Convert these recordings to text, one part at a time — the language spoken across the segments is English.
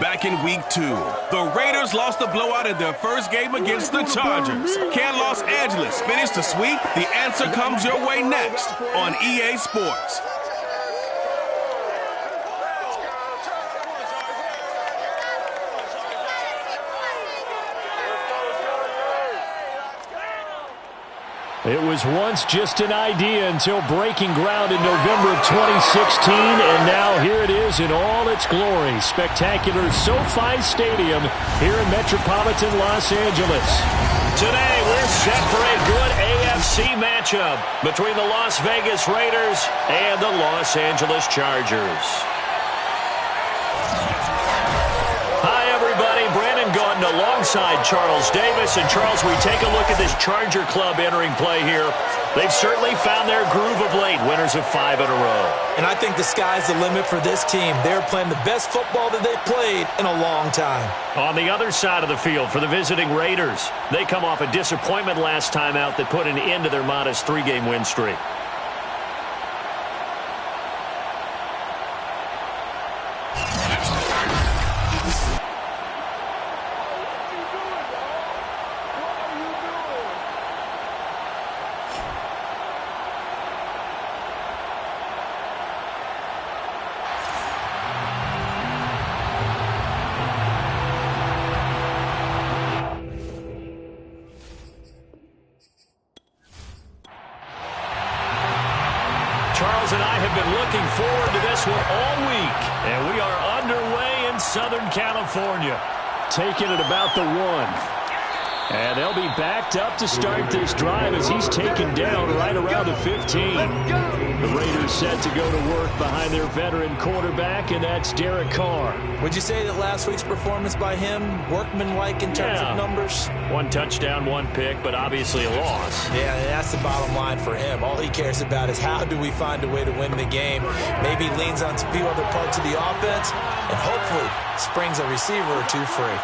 Back in week 2, the Raiders lost the blowout in their first game against the Chargers. Can Los Angeles finish the sweep? The answer comes your way next on EA Sports. It was once just an idea until breaking ground in November of 2016, and now here it is in all its glory. Spectacular SoFi Stadium here in metropolitan Los Angeles. Today we're set for a good AFC matchup between the Las Vegas Raiders and the Los Angeles Chargers. Gordon alongside Charles Davis. And Charles, we take a look at this Charger club entering play here. They've certainly found their groove of late, winners of 5 in a row. And I think the sky's the limit for this team. They're playing the best football that they've played in a long time. On the other side of the field for the visiting Raiders, they come off a disappointment last time out that put an end to their modest 3-game win streak. Charles and I have been looking forward to this one all week, and we are underway in Southern California. Taking it about the 1. And they'll be backed up to start this drive as he's taken down right around the 15. The Raiders set to go to work behind their veteran quarterback, and that's Derek Carr. Would you say that last week's performance by him, workmanlike in terms of numbers? 1 touchdown, 1 pick, but obviously a loss. Yeah, that's the bottom line for him. All he cares about is how do we find a way to win the game. Maybe leans on a few other parts of the offense, and hopefully springs a receiver or 2 free.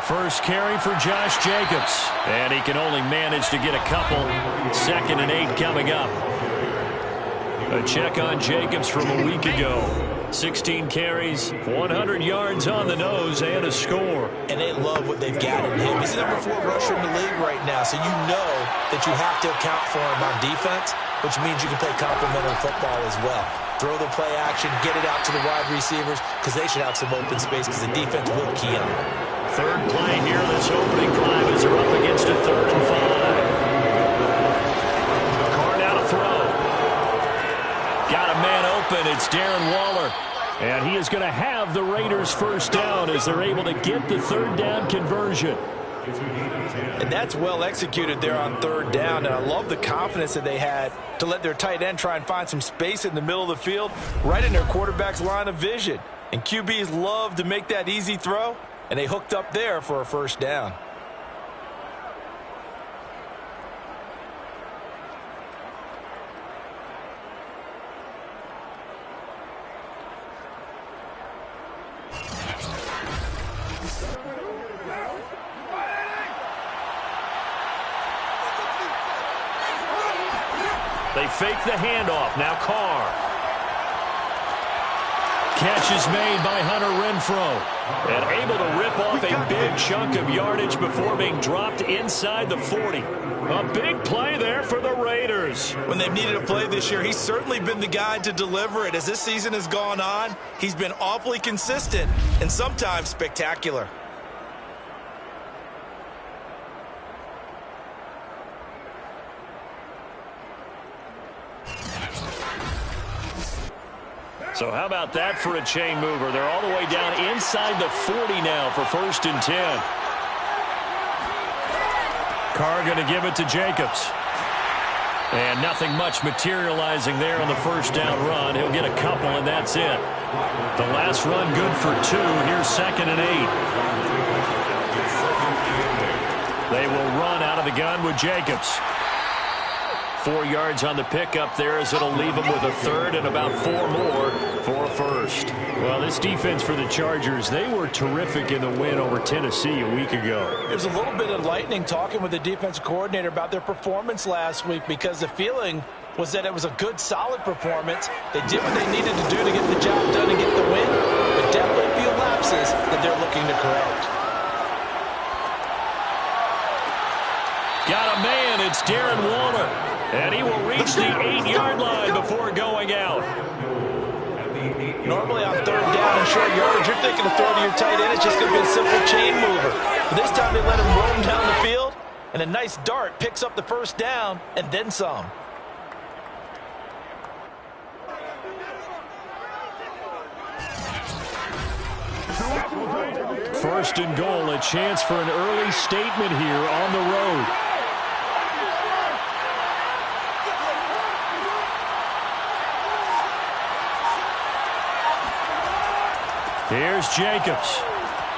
First carry for Josh Jacobs, and he can only manage to get a couple. 2nd and 8 coming up. A check on Jacobs from a week ago. 16 carries, 100 yards on the nose, and a score. And they love what they've got in him. He's the number 4 rusher in the league right now, so you know that you have to account for him on defense, which means you can play complementary football as well. Throw the play action, get it out to the wide receivers, because they should have some open space, because the defense will key on it. Third play here, this opening drive as they're up against a 3rd and 5. Carr now to throw. Got a man open. It's Darren Waller. And he is going to have the Raiders first down as they're able to get the 3rd down conversion. And that's well executed there on 3rd down. And I love the confidence that they had to let their tight end try and find some space in the middle of the field, right in their quarterback's line of vision. And QBs love to make that easy throw. And they hooked up there for a first down. They fake the handoff. Now Carr. Catch is made by Hunter Renfrow. And able to rip off a big chunk of yardage before being dropped inside the 40. A big play there for the Raiders. When they've needed a play this year, he's certainly been the guy to deliver it. As this season has gone on, he's been awfully consistent and sometimes spectacular. So how about that for a chain mover? They're all the way down inside the 40 now for 1st and 10. Carr going to give it to Jacobs. And nothing much materializing there on the first down run. He'll get a couple, and that's it. The last run good for 2. Here's 2nd and 8. They will run out of the gun with Jacobs. 4 yards on the pickup there as it'll leave them with a 3rd and about 4 more for a first. Well, this defense for the Chargers, they were terrific in the win over Tennessee a week ago. There's a little bit of lightning talking with the defensive coordinator about their performance last week because the feeling was that it was a good, solid performance. They did what they needed to do to get the job done and get the win, but definitely a few lapses that they're looking to correct. Got a man, it's Darren Waller, and he will reach the 8-yard line before going out. Normally on third down and short yardage, you're thinking of throwing to your tight end. It's just going to be a simple chain mover. But this time they let him roam down the field, and a nice dart picks up the first down and then some. First and goal, a chance for an early statement here on the road. Here's Jacobs.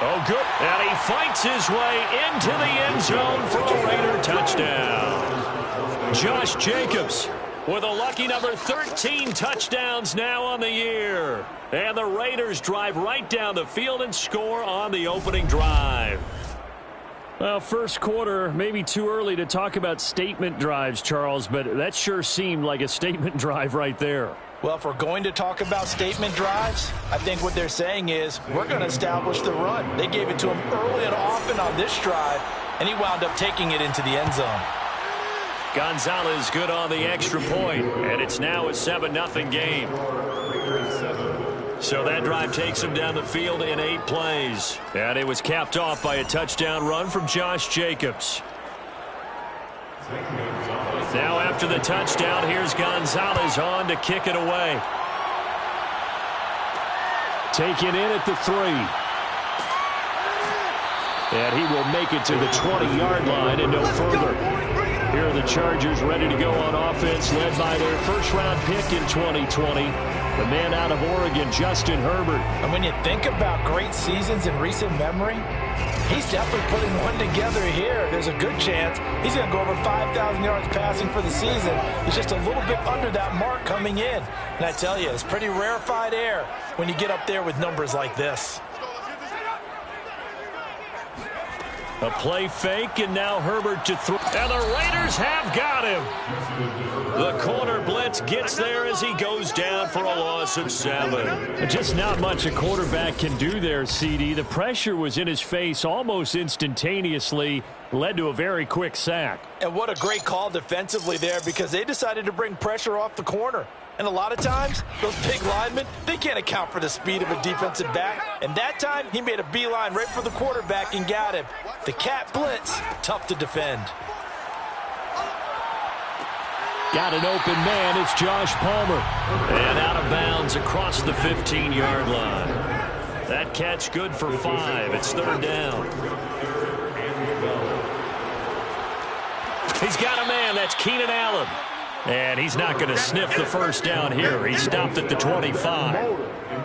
Oh, good. And he fights his way into the end zone for a Raider touchdown. Josh Jacobs with a lucky number 13 touchdowns now on the year. And the Raiders drive right down the field and score on the opening drive. Well, first quarter, maybe too early to talk about statement drives, Charles, but that sure seemed like a statement drive right there. Well, if we're going to talk about statement drives, I think what they're saying is we're going to establish the run. They gave it to him early and often on this drive, and he wound up taking it into the end zone. Gonzalez good on the extra point, and it's now a 7-0 game. So that drive takes him down the field in 8 plays. And it was capped off by a touchdown run from Josh Jacobs. Now after the touchdown, here's Gonzalez on to kick it away. Taken in at the 3. And he will make it to the 20-yard line and no further. Here are the Chargers ready to go on offense, led by their first-round pick in 2020, the man out of Oregon, Justin Herbert. And when you think about great seasons in recent memory, he's definitely putting one together here. There's a good chance he's going to go over 5,000 yards passing for the season. He's just a little bit under that mark coming in. And I tell you, it's pretty rarefied air when you get up there with numbers like this. A play fake, and now Herbert to throw. And the Raiders have got him. The corner blitz gets there as he goes down for a loss of 7. Just not much a quarterback can do there, CD. The pressure was in his face almost instantaneously, led to a very quick sack. And what a great call defensively there, because they decided to bring pressure off the corner. And a lot of times, those big linemen, they can't account for the speed of a defensive back. And that time, he made a beeline right for the quarterback and got him. The cat blitz, tough to defend. Got an open man, it's Josh Palmer. And out of bounds across the 15-yard line. That catch good for 5. It's third down. He's got a man, that's Keenan Allen. And he's not going to sniff the first down here. He stopped at the 25.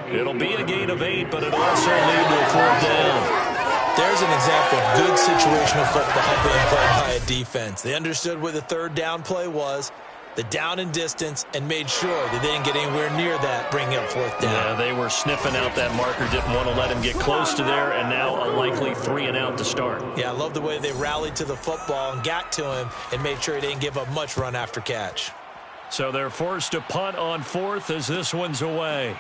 It'll be a gain of 8, but it'll also lead to a fourth down. There's an example of good situational football being played by a defense. They understood where the third down play was, the down and distance, and made sure that they didn't get anywhere near that, bringing up fourth down. Yeah, they were sniffing out that marker, didn't want to let him get close to there, and now a likely 3 and out to start. Yeah, I love the way they rallied to the football and got to him and made sure he didn't give up much run after catch. So they're forced to punt on 4th as this one's away.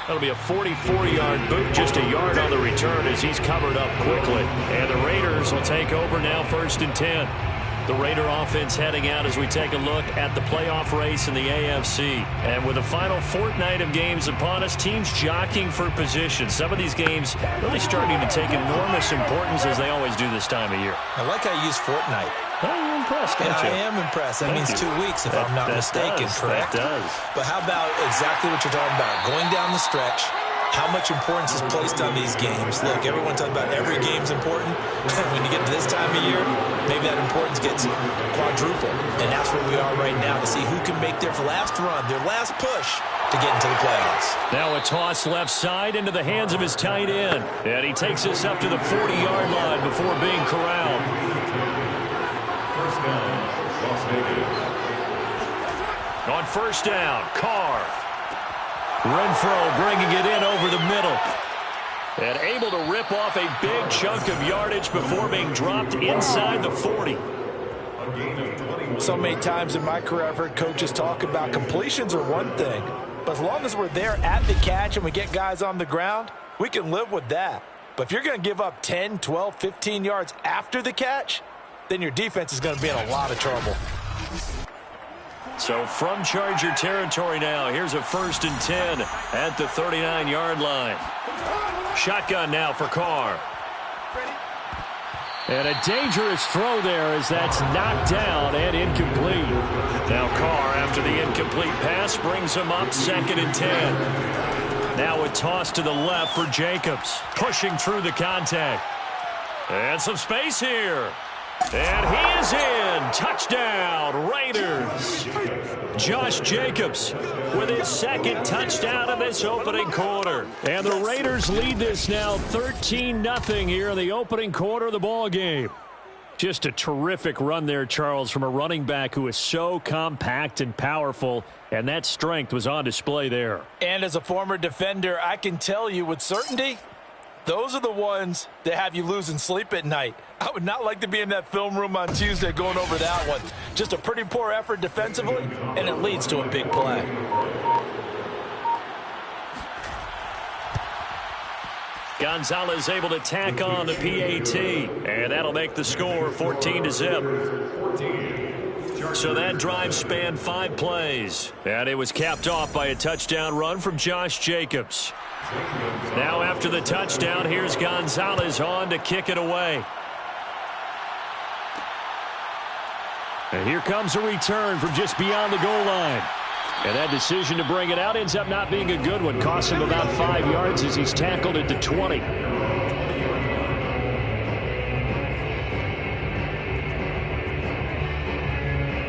That'll be a 44-yard boot, just a yard on the return as he's covered up quickly. And the Raiders will take over now, 1st and 10. The Raider offense heading out as we take a look at the playoff race in the AFC. And with the final fortnight of games upon us, teams jockeying for position. Some of these games really starting to take enormous importance as they always do this time of year. I like how you use fortnight. Well, you're impressed, aren't you? I am impressed. That means 2 weeks, if I'm not mistaken, correct? That does. But how about exactly what you're talking about? Going down the stretch, how much importance is placed on these games. Look, everyone talks about every game's important. When you get to this time of year, maybe that importance gets quadrupled. And that's where we are right now, to see who can make their last run, their last push to get into the playoffs. Now a toss left side into the hands of his tight end. And he takes us up to the 40-yard line before being corralled. On first down, Carr. Renfro bringing it in over the middle. And able to rip off a big chunk of yardage before being dropped inside the 40. So many times in my career I've heard coaches talk about completions are one thing, but as long as we're there at the catch and we get guys on the ground, we can live with that. But if you're going to give up 10, 12, 15 yards after the catch, then your defense is going to be in a lot of trouble. So from Charger territory now, here's a 1st and 10 at the 39-yard line. Shotgun now for Carr. And a dangerous throw there as that's knocked down and incomplete. Now Carr, after the incomplete pass, brings him up 2nd and 10. Now a toss to the left for Jacobs, pushing through the contact. And some space here. And he is in. Touchdown, Raiders. Josh Jacobs with his 2nd touchdown in this opening quarter. And the Raiders lead this now 13-0 here in the opening quarter of the ball game. Just a terrific run there, Charles, from a running back who is so compact and powerful, and that strength was on display there. And as a former defender, I can tell you with certainty, those are the ones that have you losing sleep at night. I would not like to be in that film room on Tuesday going over that one. Just a pretty poor effort defensively, and it leads to a big play. Gonzalez able to tack on the PAT, and that'll make the score 14-0. So that drive spanned 5 plays, and it was capped off by a touchdown run from Josh Jacobs. Now after the touchdown, here's Gonzalez on to kick it away. And here comes a return from just beyond the goal line. And that decision to bring it out ends up not being a good one. Costs him about 5 yards as he's tackled at the 20.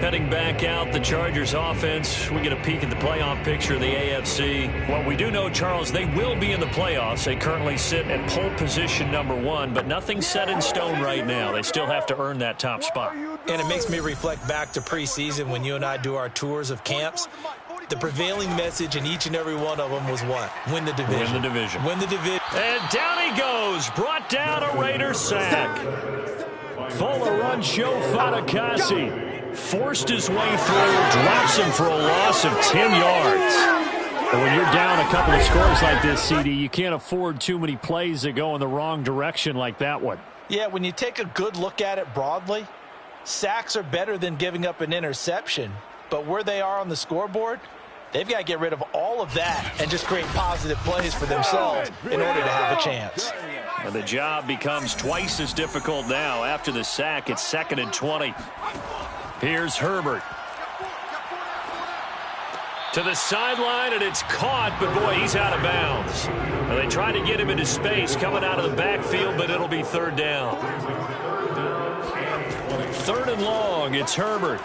Heading back out, the Chargers offense. We get a peek at the playoff picture of the AFC. Well, we do know, Charles, they will be in the playoffs. They currently sit at pole position #1, but nothing's set in stone right now. They still have to earn that top spot. And it makes me reflect back to preseason when you and I do our tours of camps. The prevailing message in each and every one of them was what? Win the division. Win the division. Win the division. And down he goes. Brought down a Raiders sack. Fuller run show Fatukasi. Forced his way through, drops him for a loss of 10 yards. And when you're down a couple of scores like this, CD, you can't afford too many plays that go in the wrong direction like that one. Yeah, when you take a good look at it broadly, sacks are better than giving up an interception. But where they are on the scoreboard, they've got to get rid of all of that and just create positive plays for themselves in order to have a chance. And the job becomes twice as difficult now. After the sack, it's 2nd and 20. Here's Herbert. To the sideline, and it's caught, but boy, he's out of bounds. Well, they try to get him into space coming out of the backfield, but it'll be 3rd down. 3rd and long, it's Herbert.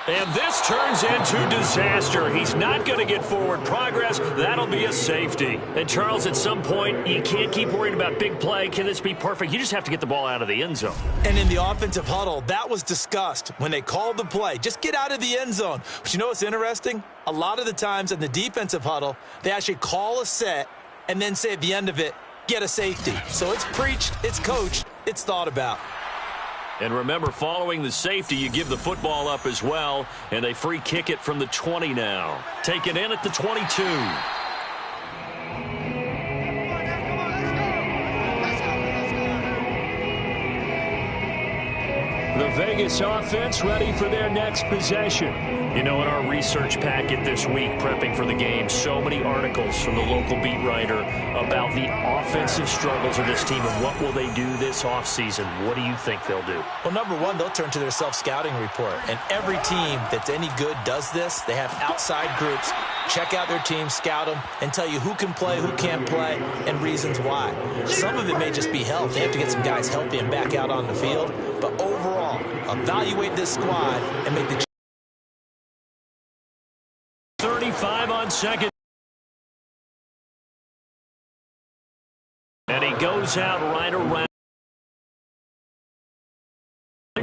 And this turns into disaster. He's not going to get forward progress. That'll be a safety. And, Charles, at some point, you can't keep worrying about big play. Can this be perfect? You just have to get the ball out of the end zone. And in the offensive huddle, that was discussed when they called the play. Just get out of the end zone. But you know what's interesting? A lot of the times in the defensive huddle, they actually call a set and then say at the end of it, get a safety. So it's preached, it's coached, it's thought about. And remember, following the safety, you give the football up as well, and they free kick it from the 20 now. Taken in at the 22. The Vegas offense ready for their next possession. You know, in our research packet this week, prepping for the game, so many articles from the local beat writer about the offensive struggles of this team and what will they do this offseason. What do you think they'll do? Well, number one, they'll turn to their self-scouting report. And every team that's any good does this. They have outside groups. Check out their team, scout them, and tell you who can play, who can't play, and reasons why. Some of it may just be health. They have to get some guys healthy and back out on the field. But overall, evaluate this squad and make the 35 on second. And he goes out right around.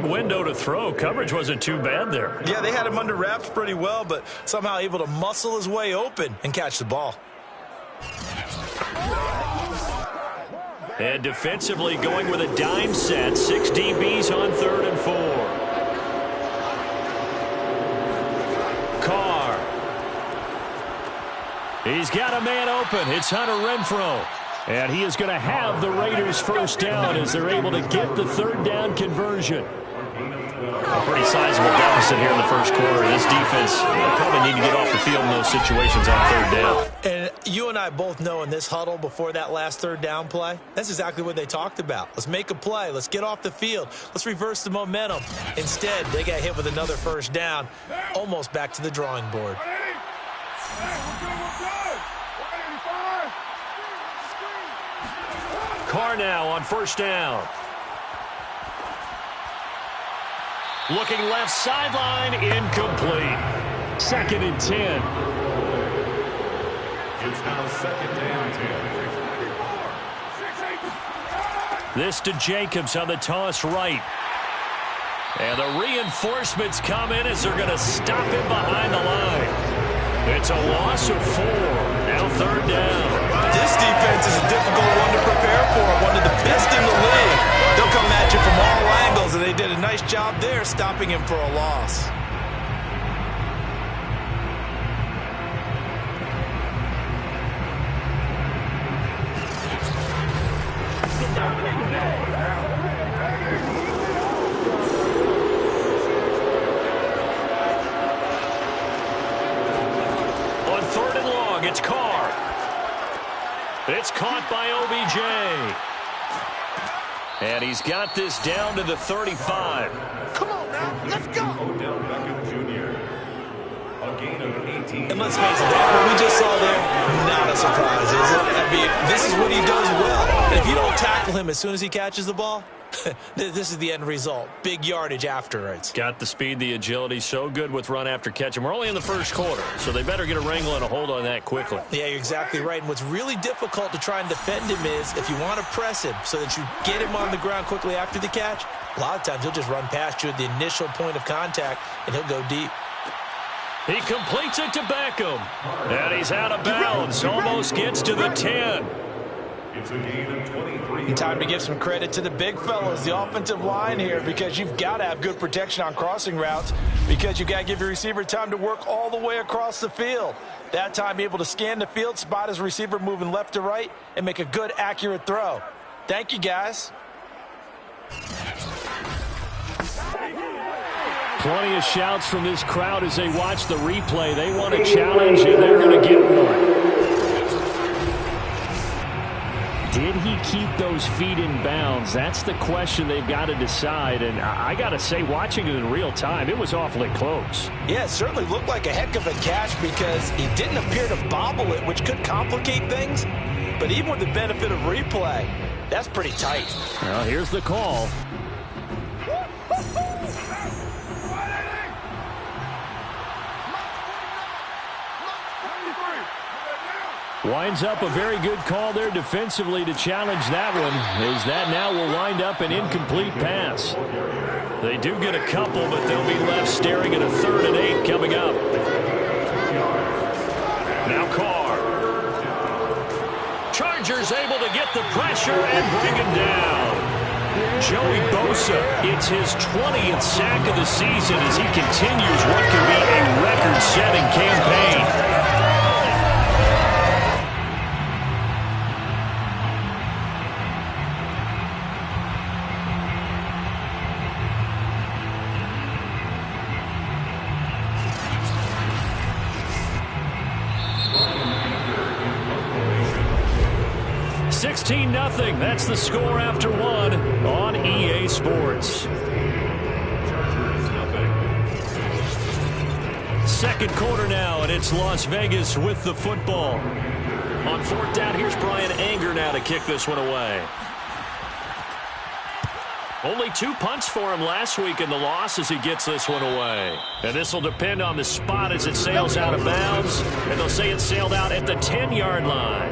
Window to throw. Coverage wasn't too bad there. Yeah, they had him under wraps pretty well, but somehow able to muscle his way open and catch the ball. And defensively going with a dime set. 6 DBs on 3rd and 4. Carr. He's got a man open. It's Hunter Renfrow. And he is going to have the Raiders first down as they're able to get the 3rd down conversion. A pretty sizable deficit here in the first quarter. This defense probably need to get off the field in those situations on 3rd down. And you and I both know in this huddle before that last 3rd down play, that's exactly what they talked about. Let's make a play. Let's get off the field. Let's reverse the momentum. Instead, they got hit with another first down, almost back to the drawing board. Carr now on 1st down. Looking left sideline, incomplete. 2nd and 10. It's now 2nd and 10. This to Jacobs on the toss right. And the reinforcements come in as they're going to stop him behind the line. It's a loss of 4. Now 3rd down. This defense is a difficult one to prepare for, one of the best in the league. They'll come at you from all angles, and they did a nice job there stopping him for a loss. On 3rd and long, it's Carr. It's caught by OBJ. And he's got this down to the 35. Come on now, let's go. Odell Beckham Jr. A gain of 18. And let's face it, what we just saw there, not a surprise, is it? I mean, this is what he does well. And if you don't tackle him as soon as he catches the ball, this is the end result. Big yardage afterwards. Got the speed, the agility, so good with run after catch. And we're only in the first quarter, so they better get a wrangle and a hold on that quickly. Yeah, you're exactly right. And what's really difficult to try and defend him is if you want to press him so that you get him on the ground quickly after the catch, a lot of times he'll just run past you at the initial point of contact, and he'll go deep. He completes it to Beckham. And he's out of bounds. Almost gets to the 10. It's a gain of 23. Time to give some credit to the big fellas, the offensive line here, because you've got to have good protection on crossing routes because you've got to give your receiver time to work all the way across the field. That time, be able to scan the field, spot his receiver moving left to right, and make a good, accurate throw. Thank you, guys. Plenty of shouts from this crowd as they watch the replay. They want a challenge, and they're going to get one. Did he keep those feet in bounds? That's the question they've got to decide. And I got to say, watching it in real time, it was awfully close. Yeah, it certainly looked like a heck of a catch because he didn't appear to bobble it, which could complicate things. But even with the benefit of replay, that's pretty tight. Well, here's the call. Winds up a very good call there defensively to challenge that one, as that now will wind up an incomplete pass. They do get a couple, but they'll be left staring at a 3rd and 8 coming up. Now Carr. Chargers able to get the pressure and bring him down. Joey Bosa, it's his 20th sack of the season as he continues what can be a record-setting campaign. Nothing. That's the score after 1 on EA Sports. Second quarter now, and it's Las Vegas with the football. On 4th down, here's Brian Anger now to kick this one away. Only 2 punts for him last week in the loss as he gets this one away. And this will depend on the spot as it sails out of bounds. And they'll say it sailed out at the 10-yard line.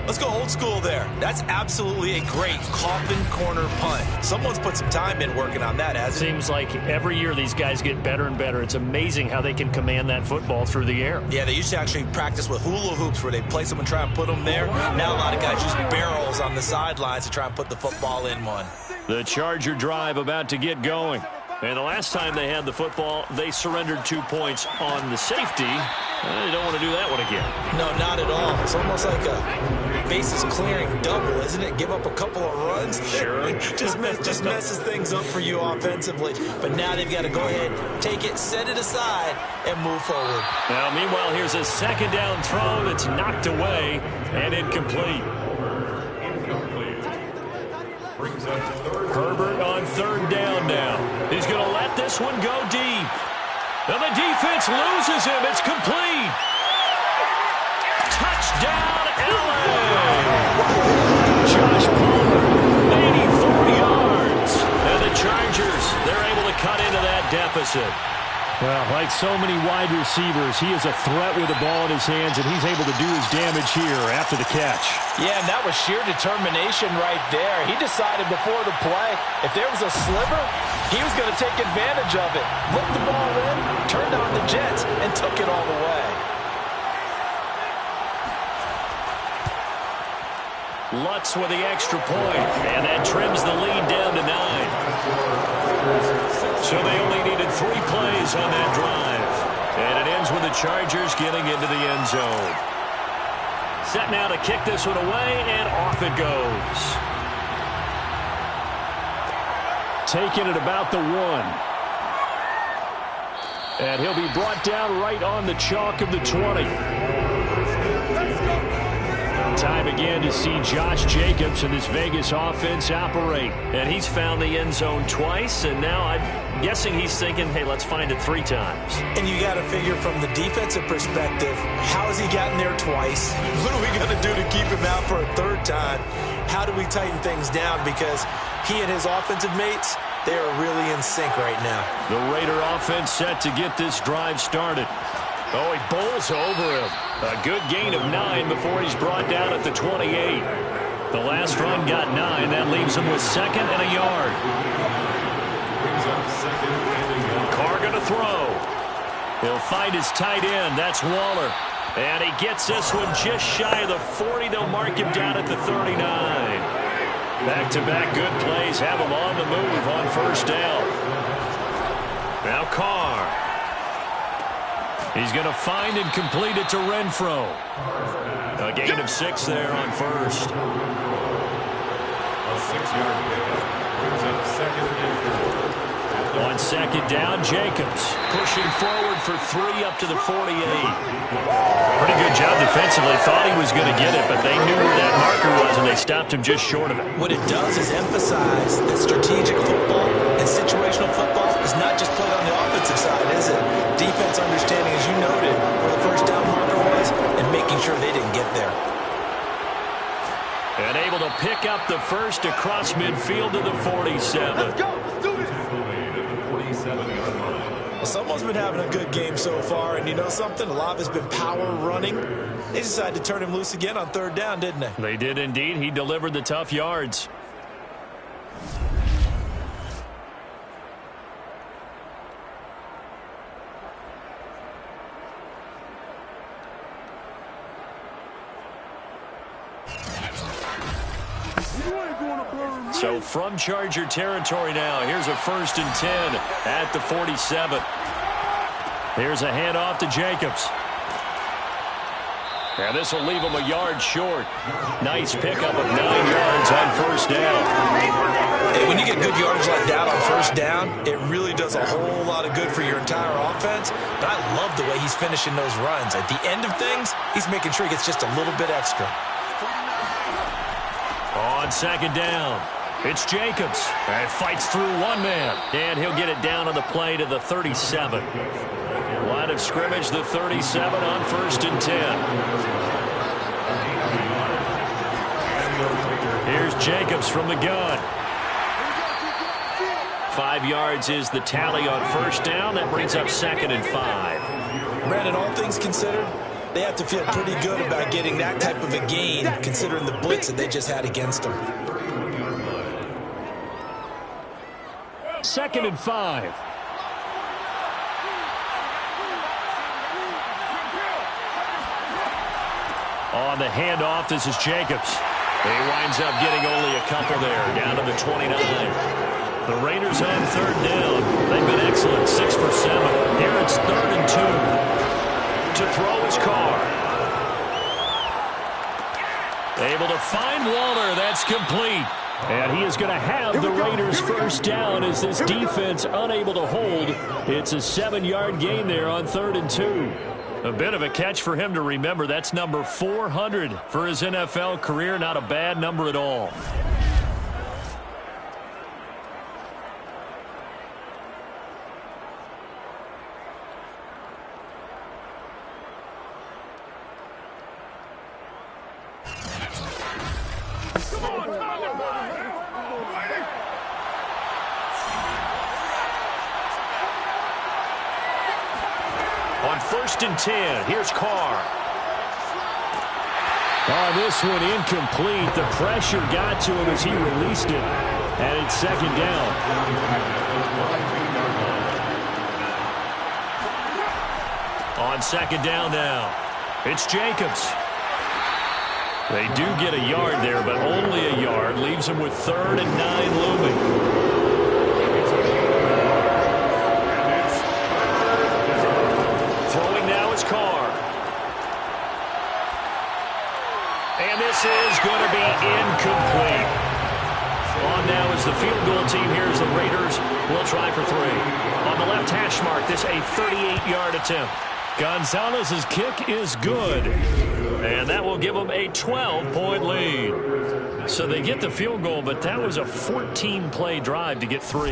Let's go old school there. That's absolutely a great coffin corner punt. Someone's put some time in working on that, hasn't it? Seems like every year these guys get better and better. It's amazing how they can command that football through the air. Yeah, they used to actually practice with hula hoops where they place them and try and put them there. Now a lot of guys use barrels on the sidelines to try and put the football in one. The Charger drive about to get going. And the last time they had the football, they surrendered 2 points on the safety. They don't want to do that one again. No, not at all. It's almost like a bases clearing double, isn't it? Give up a couple of runs. Sure. just messes things up for you offensively. But now they've got to go ahead, take it, set it aside, and move forward. Now, meanwhile, here's a second down throw that's knocked away and incomplete. Herbert on third down now. He's going to let this one go deep. And the defense loses him. It's complete. Touchdown, LA. Josh Palmer, 84 yards. And the Chargers, they're able to cut into that deficit. Well, like so many wide receivers, he is a threat with the ball in his hands, and he's able to do his damage here after the catch. Yeah, and that was sheer determination right there. He decided before the play, if there was a sliver, he was going to take advantage of it. Looked the ball in, turned on the jets, and took it all the way. Lutz with the extra point, and that trims the lead down to 9. So they only needed 3 plays on that drive. And it ends with the Chargers getting into the end zone. Set now to kick this one away, and off it goes. Taking it about the 1. And he'll be brought down right on the chalk of the 20. Time again to see Josh Jacobs and this Vegas offense operate. And he's found the end zone twice, and now I'm guessing he's thinking, hey, let's find it 3 times. And you got to figure from the defensive perspective, how has he gotten there twice? What are we going to do to keep him out for a 3rd time? How do we tighten things down? Because he and his offensive mates, they are really in sync right now. The Raider offense set to get this drive started. Oh, he bowls over him. A good gain of 9 before he's brought down at the 28. The last run got 9. That leaves him with 2nd and a yard. Carr going to throw. He'll find his tight end. That's Waller. And he gets this one just shy of the 40. They'll mark him down at the 39. Back-to-back good plays have him on the move on 1st down. Now Carr. He's going to find and complete it to Renfro. A gain of 6 there on 1st. A 6-yard pickup brings up 2nd and 4. On 2nd down, Jacobs pushing forward for 3 up to the 48. Pretty good job defensively. Thought he was going to get it, but they knew where that marker was, and they stopped him just short of it. What it does is emphasize that strategic football and situational football is not just played on the offensive side, is it? Defense understanding, as you noted, where the 1st down marker was and making sure they didn't get there. And able to pick up the 1st across midfield to the 47. Let's go. Let's do it. Well, someone's been having a good game so far, and you know something? A lot of it's been power running. They decided to turn him loose again on 3rd down, didn't they? They did indeed. He delivered the tough yards. So from Charger territory now, here's a 1st and 10 at the 47. Here's a handoff to Jacobs. And this will leave him a yard short. Nice pickup of 9 yards on 1st down. And when you get good yardage like that on 1st down, it really does a whole lot of good for your entire offense. But I love the way he's finishing those runs. At the end of things, he's making sure he gets just a little bit extra. On 2nd down, it's Jacobs. And fights through 1 man. And he'll get it down on the play to the 37. Line of scrimmage, the 37 on 1st and 10. Here's Jacobs from the gun. 5 yards is the tally on 1st down. That brings up 2nd and 5. Brandon, all things considered, they have to feel pretty good about getting that type of a gain, considering the blitz that they just had against them. 2nd and 5. On the handoff, this is Jacobs. He winds up getting only a couple there, down to the 29. The Raiders on 3rd down. They've been excellent, 6 for 7. Here it's 3rd and 2. To throw his Carr. Able to find Waller. That's complete. And he is going to have the Raiders' first down as this defense unable to hold. It's a 7-yard gain there on 3rd and 2. A bit of a catch for him to remember. That's number 400 for his NFL career. Not a bad number at all. On 1st and 10, here's Carr. Oh, this one incomplete. The pressure got to him as he released it. And it's 2nd down. On 2nd down now, it's Jacobs. They do get a yard there, but only a yard. Leaves him with 3rd and 9 looming. Carr. And this is going to be incomplete. On now is the field goal team. Here's the Raiders. Will try for 3. On the left hash mark, this a 38-yard attempt. Gonzalez's kick is good. And that will give them a 12-point lead. So they get the field goal, but that was a 14-play drive to get 3.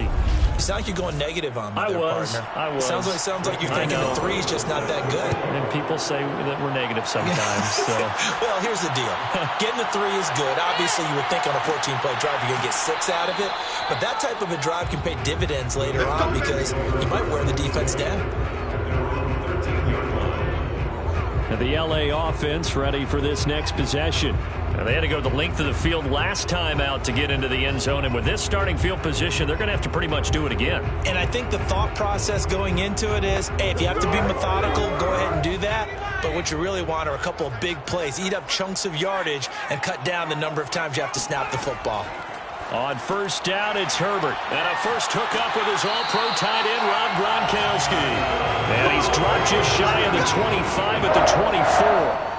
You sound like you're going negative on me there, partner. I was. It sounds like you're thinking the 3 is just not that good. And people say that we're negative sometimes. So. Well, here's the deal. Getting the 3 is good. Obviously, you would think on a 14-play drive you're going to get 6 out of it. But that type of a drive can pay dividends later on because you might wear the defense down. And the LA offense ready for this next possession. They had to go the length of the field last time out to get into the end zone. And with this starting field position, they're going to have to pretty much do it again. And I think the thought process going into it is, hey, if you have to be methodical, go ahead and do that. But what you really want are a couple of big plays. Eat up chunks of yardage and cut down the number of times you have to snap the football. On 1st down, it's Herbert. And a first hookup with his all-pro tight end, Rob Gronkowski. And he's dropped just shy of the 25 at the 24.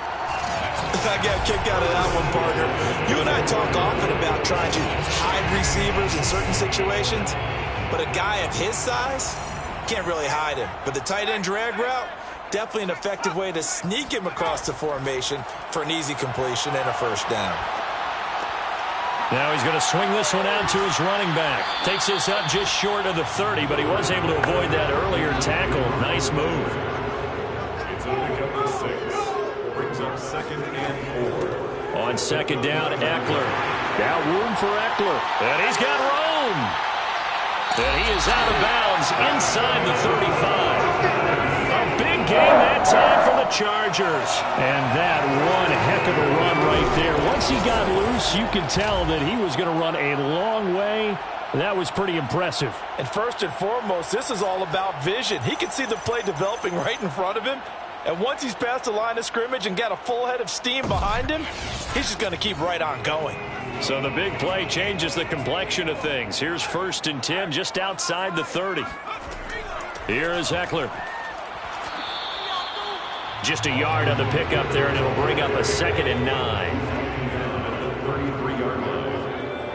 I got a kick out of that one, partner. You and I talk often about trying to hide receivers in certain situations, but a guy of his size can't really hide him. But the tight end drag route, definitely an effective way to sneak him across the formation for an easy completion and a first down. Now he's going to swing this one out to his running back. Takes this up just short of the 30, but he was able to avoid that earlier tackle. Nice move. It's a pickup of 6. Brings up 2nd and 4. On 2nd down, Eckler. Now room for Eckler. And he's got room. And he is out of bounds inside the 35. A big game that time for the Chargers. And that one heck of a run right there. Once he got loose, you could tell that he was going to run a long way. That was pretty impressive. And first and foremost, this is all about vision. He can see the play developing right in front of him. And once he's past the line of scrimmage and got a full head of steam behind him, he's just going to keep right on going. So the big play changes the complexion of things. Here's 1st and 10 just outside the 30. Here is Eckler. Just a yard on the pickup there, and it'll bring up a 2nd and 9. 33-yard line.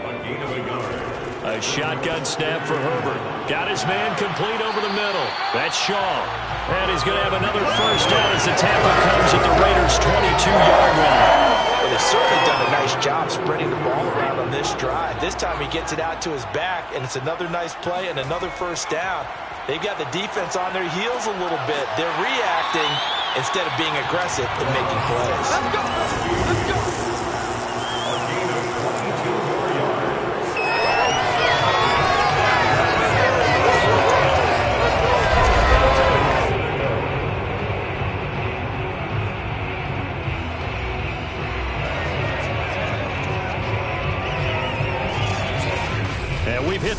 A gain of a yard. A shotgun snap for Herbert. Got his man complete over the middle. That's Shaw. And he's going to have another first down as the tackle comes at the Raiders' 22-yard line. Well, they've certainly done a nice job spreading the ball around on this drive. This time he gets it out to his back, and it's another nice play and another first down. They've got the defense on their heels a little bit. They're reacting instead of being aggressive and making plays. Let's go! Let's go! A gain of 22 yards.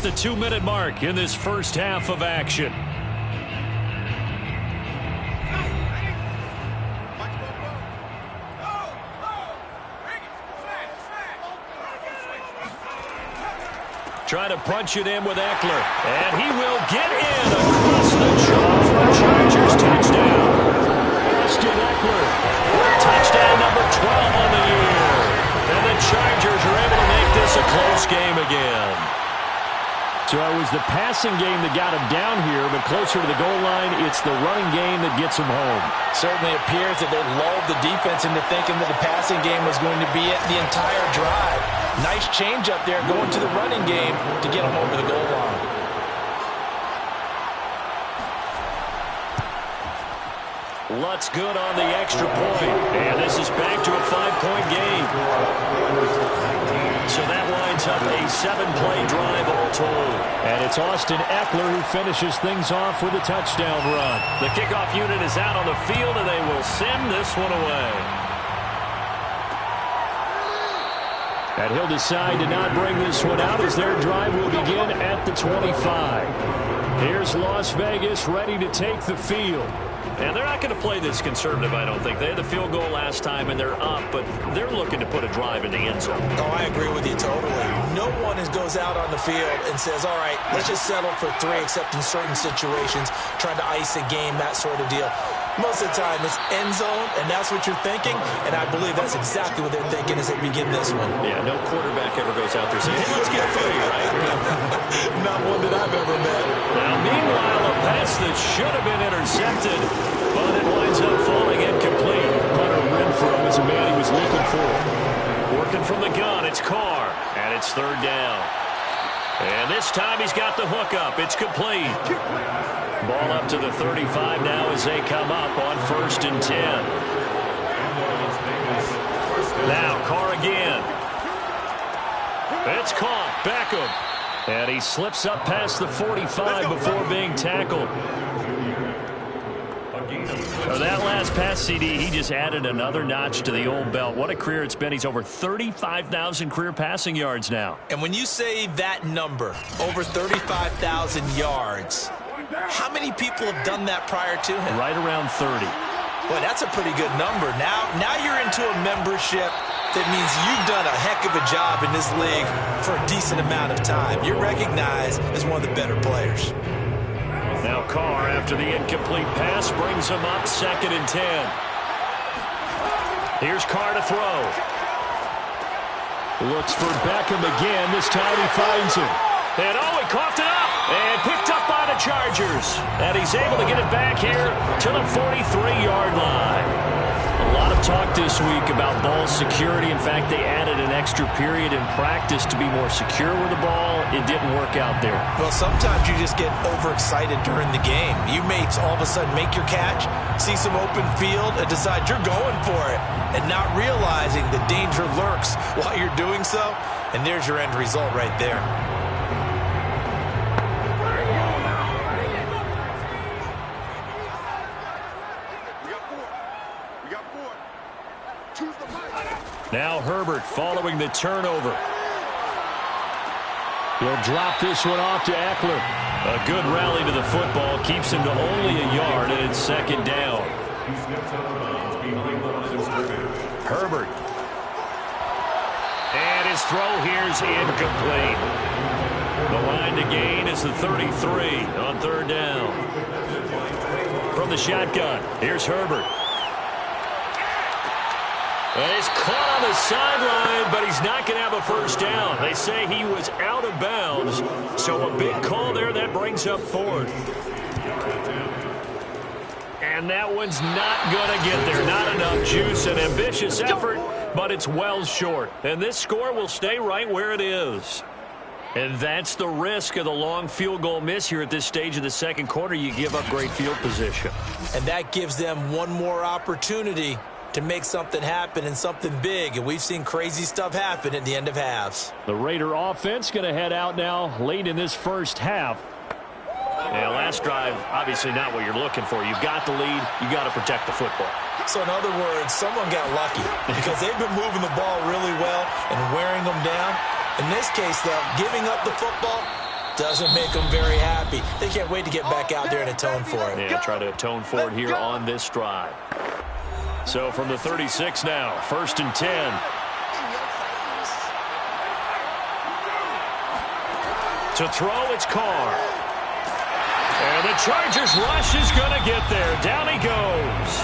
the 2-minute mark in this first half of action. Trying to punch it in with Eckler. And he will get in across the jaw for a Chargers touchdown. Austin Eckler. Touchdown number 12 on the year. And the Chargers are able to make this a close game again. So it was the passing game that got him down here, but closer to the goal line, it's the running game that gets him home. Certainly appears that they lulled the defense into thinking that the passing game was going to be it the entire drive. Nice change up there going to the running game to get him over the goal line. Lutz good on the extra point. And this is back to a 5-point game. So that winds up a 7-play drive all told. And it's Austin Eckler who finishes things off with a touchdown run. The kickoff unit is out on the field, and they will send this one away. And he'll decide to not bring this one out as their drive will begin at the 25. Here's Las Vegas ready to take the field. And they're not going to play this conservative, I don't think. They had the field goal last time, and they're up, but they're looking to put a drive in the end zone. Oh, I agree with you totally. No one goes out on the field and says, all right, let's just settle for 3, except in certain situations, trying to ice a game, that sort of deal. Most of the time, it's end zone, and that's what you're thinking, and I believe that's exactly what they're thinking as they begin this one. Yeah, no quarterback ever goes out there saying, hey, let's get 3, right? Not one that I've ever met. Now, meanwhile, a pass that should have been intercepted, but it winds up falling incomplete. Hunter Renfrow was a man he was looking for. Working from the gun, it's Carr, and it's 3rd down. And this time he's got the hook up. It's complete. Ball up to the 35 now as they come up on 1st and 10. Now Carr again. It's caught. Beckham. And he slips up past the 45 before being tackled. So that last pass, CD, he just added another notch to the old belt. What a career it's been. He's over 35,000 career passing yards now. And when you say that number, over 35,000 yards, how many people have done that prior to him? Right around 30. Boy, that's a pretty good number. Now you're into a membership that means you've done a heck of a job in this league for a decent amount of time. You're recognized as one of the better players. Now Carr, after the incomplete pass, brings him up 2nd and 10. Here's Carr to throw. Looks for Beckham again. This time he finds him. And he coughed it up and picked up by the Chargers. And he's able to get it back here to the 43-yard line. A lot of talk this week about ball security. In fact, they added an extra period in practice to be more secure with the ball. It didn't work out there. Well, sometimes you just get overexcited during the game. You may all of a sudden make your catch, see some open field, and decide you're going for it, and not realizing the danger lurks while you're doing so. And there's your end result right there. Now Herbert following the turnover. He'll drop this one off to Eckler. A good rally to the football keeps him to only a yard, and it's 2nd down. Herbert. And his throw here's incomplete. The line to gain is the 33 on 3rd down. From the shotgun, here's Herbert. And he's caught on the sideline, but he's not going to have a 1st down. They say he was out of bounds, so a big call there that brings up 4th. And that one's not going to get there. Not enough juice. An ambitious effort, but it's well short. And this score will stay right where it is. And that's the risk of the long field goal miss here at this stage of the 2nd quarter. You give up great field position. And that gives them one more opportunity to make something happen and something big. And we've seen crazy stuff happen at the end of halves. The Raider offense going to head out now late in this first half. Yeah, last drive, obviously not what you're looking for. You've got the lead. You got to protect the football. So in other words, someone got lucky because they've been moving the ball really well and wearing them down. In this case, though, giving up the football, Doesn't make them very happy. They can't wait to get back out there and atone for it. Yeah, try to atone for it here on this drive. So from the 36 now, 1st and 10. To throw, it's Carr. And the Chargers rush is going to get there. Down he goes.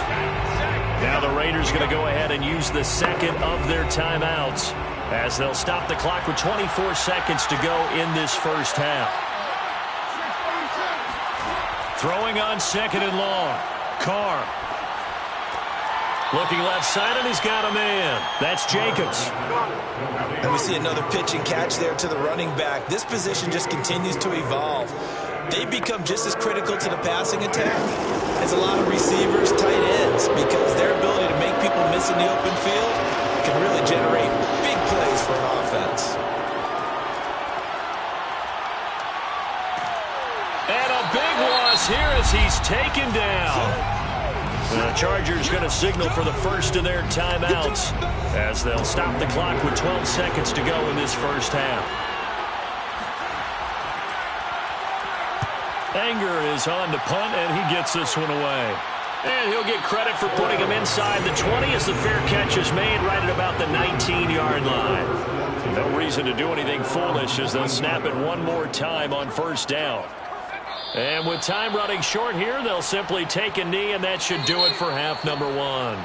Now the Raiders going to go ahead and use the second of their timeouts as they'll stop the clock with 24 seconds to go in this first half. Throwing on 2nd and long. Carr. Looking left side, and he's got a man. That's Jacobs. And we see another pitch and catch there to the running back. This position just continues to evolve. They become just as critical to the passing attack as a lot of receivers, tight ends, because their ability to make people miss in the open field can really generate big plays for an offense. And a big loss here as he's taken down. The Chargers going to signal for the first of their timeouts as they'll stop the clock with 12 seconds to go in this first half. Anger is on to punt, and he gets this one away. And he'll get credit for putting him inside the 20 as the fair catch is made right at about the 19-yard line. No reason to do anything foolish as they'll snap it one more time on 1st down. And with time running short here, they'll simply take a knee, and that should do it for half number 1.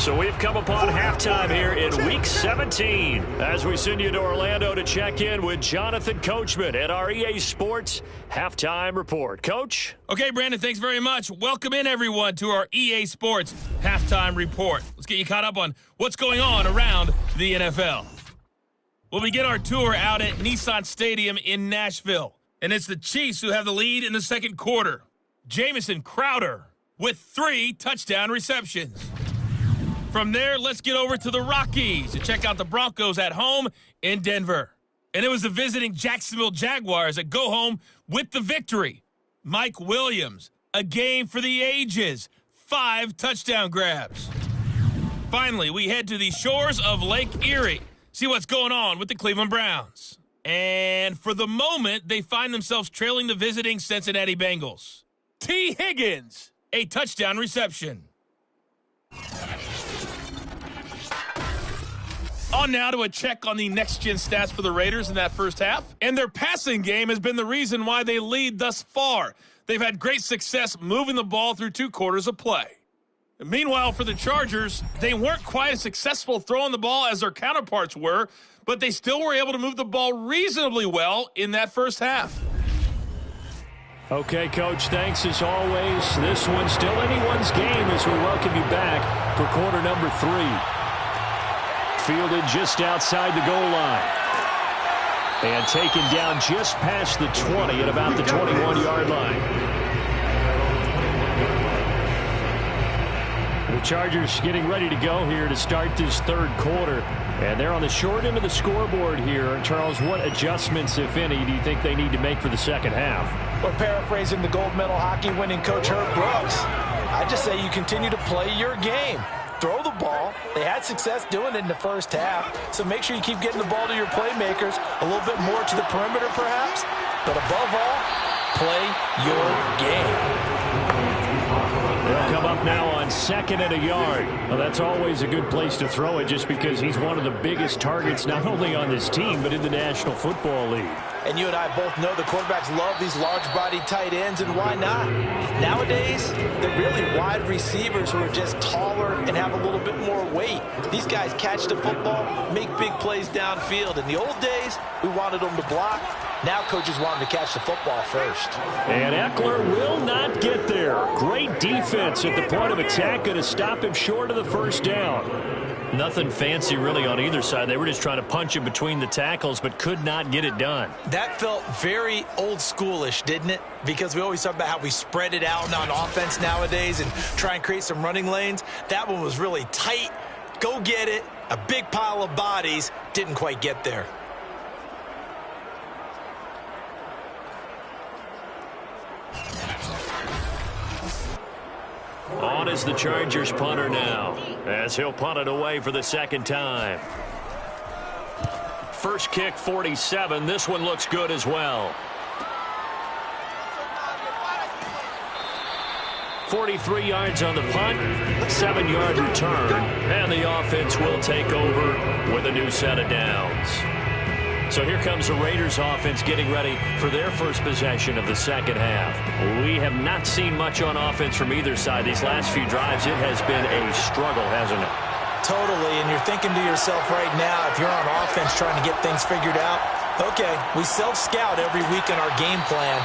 So we've come upon halftime here in Week 17 as we send you to Orlando to check in with Jonathan Coachman at our EA Sports Halftime Report. Coach? Okay, Brandon, thanks very much. Welcome in, everyone, to our EA Sports Halftime Report. Let's get you caught up on what's going on around the NFL. We'll begin our tour out at Nissan Stadium in Nashville. And it's the Chiefs who have the lead in the second quarter. Jamison Crowder with 3 touchdown receptions. From there, let's get over to the Rockies to check out the Broncos at home in Denver. And it was the visiting Jacksonville Jaguars that go home with the victory. Mike Williams, a game for the ages, 5 touchdown grabs. Finally, we head to the shores of Lake Erie, see what's going on with the Cleveland Browns. And for the moment, they find themselves trailing the visiting Cincinnati Bengals. T. Higgins, a touchdown reception. On now to a check on the next-gen stats for the Raiders in that first half. And their passing game has been the reason why they lead thus far. They've had great success moving the ball through 2 quarters of play. And meanwhile, for the Chargers, they weren't quite as successful throwing the ball as their counterparts were, but they still were able to move the ball reasonably well in that first half. Okay, Coach, thanks as always. This one's still anyone's game as we welcome you back for quarter number 3. Fielded just outside the goal line. And taken down just past the 20 at about the 21-yard line. The Chargers getting ready to go here to start this third quarter. And they're on the short end of the scoreboard here. Charles, what adjustments, if any, do you think they need to make for the second half? Well, paraphrasing the gold medal hockey winning coach Herb Brooks, I just say you continue to play your game. Throw the ball. They had success doing it in the first half, so make sure you keep getting the ball to your playmakers, a little bit more to the perimeter perhaps, but above all, play your game. They'll come up now on 2nd and a yard. Well, that's always a good place to throw it just because he's one of the biggest targets not only on this team but in the National Football League. And you and I both know the quarterbacks love these large-bodied tight ends, and why not? Nowadays, they're really wide receivers who are just taller and have a little bit more weight. These guys catch the football, make big plays downfield. In the old days, we wanted them to block. Now coaches want them to catch the football first. And Eckler will not get there. Great defense at the point of attack, going to stop him short of the first down. Nothing fancy really on either side. They were just trying to punch him between the tackles, but could not get it done. That felt very old schoolish, didn't it? Because we always talk about how we spread it out on offense nowadays and try and create some running lanes. That one was really tight. Go get it. A big pile of bodies. Didn't quite get there. On is the Chargers punter now, as he'll punt it away for the second time. First kick, 47. This one looks good as well. 43 yards on the punt, 7-yard return, and the offense will take over with a new set of downs. So here comes the Raiders offense getting ready for their first possession of the second half. We have not seen much on offense from either side these last few drives. It has been a struggle, hasn't it? Totally, and you're thinking to yourself right now, if you're on offense trying to get things figured out, okay, we self-scout every week in our game plan.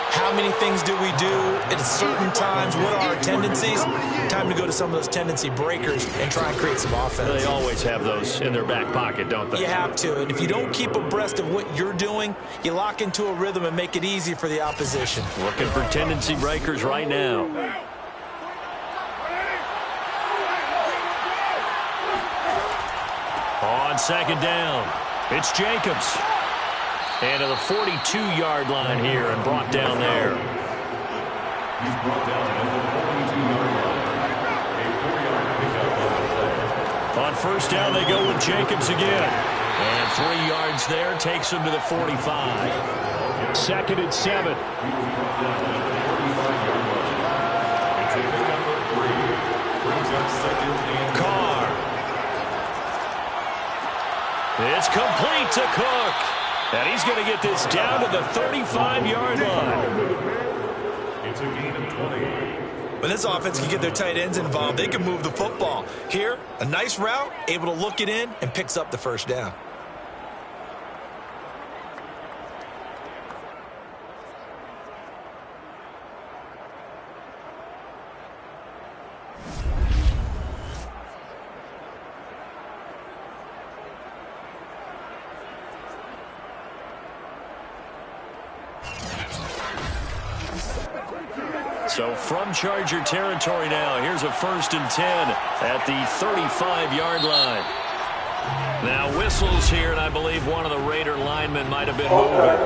How many things do we do at certain times? What are our tendencies? Time to go to some of those tendency breakers and try and create some offense. They always have those in their back pocket, don't they? You have to, and if you don't keep abreast of what you're doing, you lock into a rhythm and make it easy for the opposition. Looking for tendency breakers right now. On second down, it's Jacobs. And to the 42-yard line here and brought down there. He's brought down at the 42-yard line. A 4-yard pickup. On first down, they go with Jacobs again. And 3 yards there takes him to the 45. Second and 7. Carr. It's complete to Cook. And he's going to get this down to the 35-yard line. It's a gain of 20. When this offense can get their tight ends involved, they can move the football. Here, a nice route, able to look it in, and picks up the first down. So from Charger territory now, here's a 1st and 10 at the 35-yard line. Now whistles here, and I believe one of the Raider linemen might have been moving.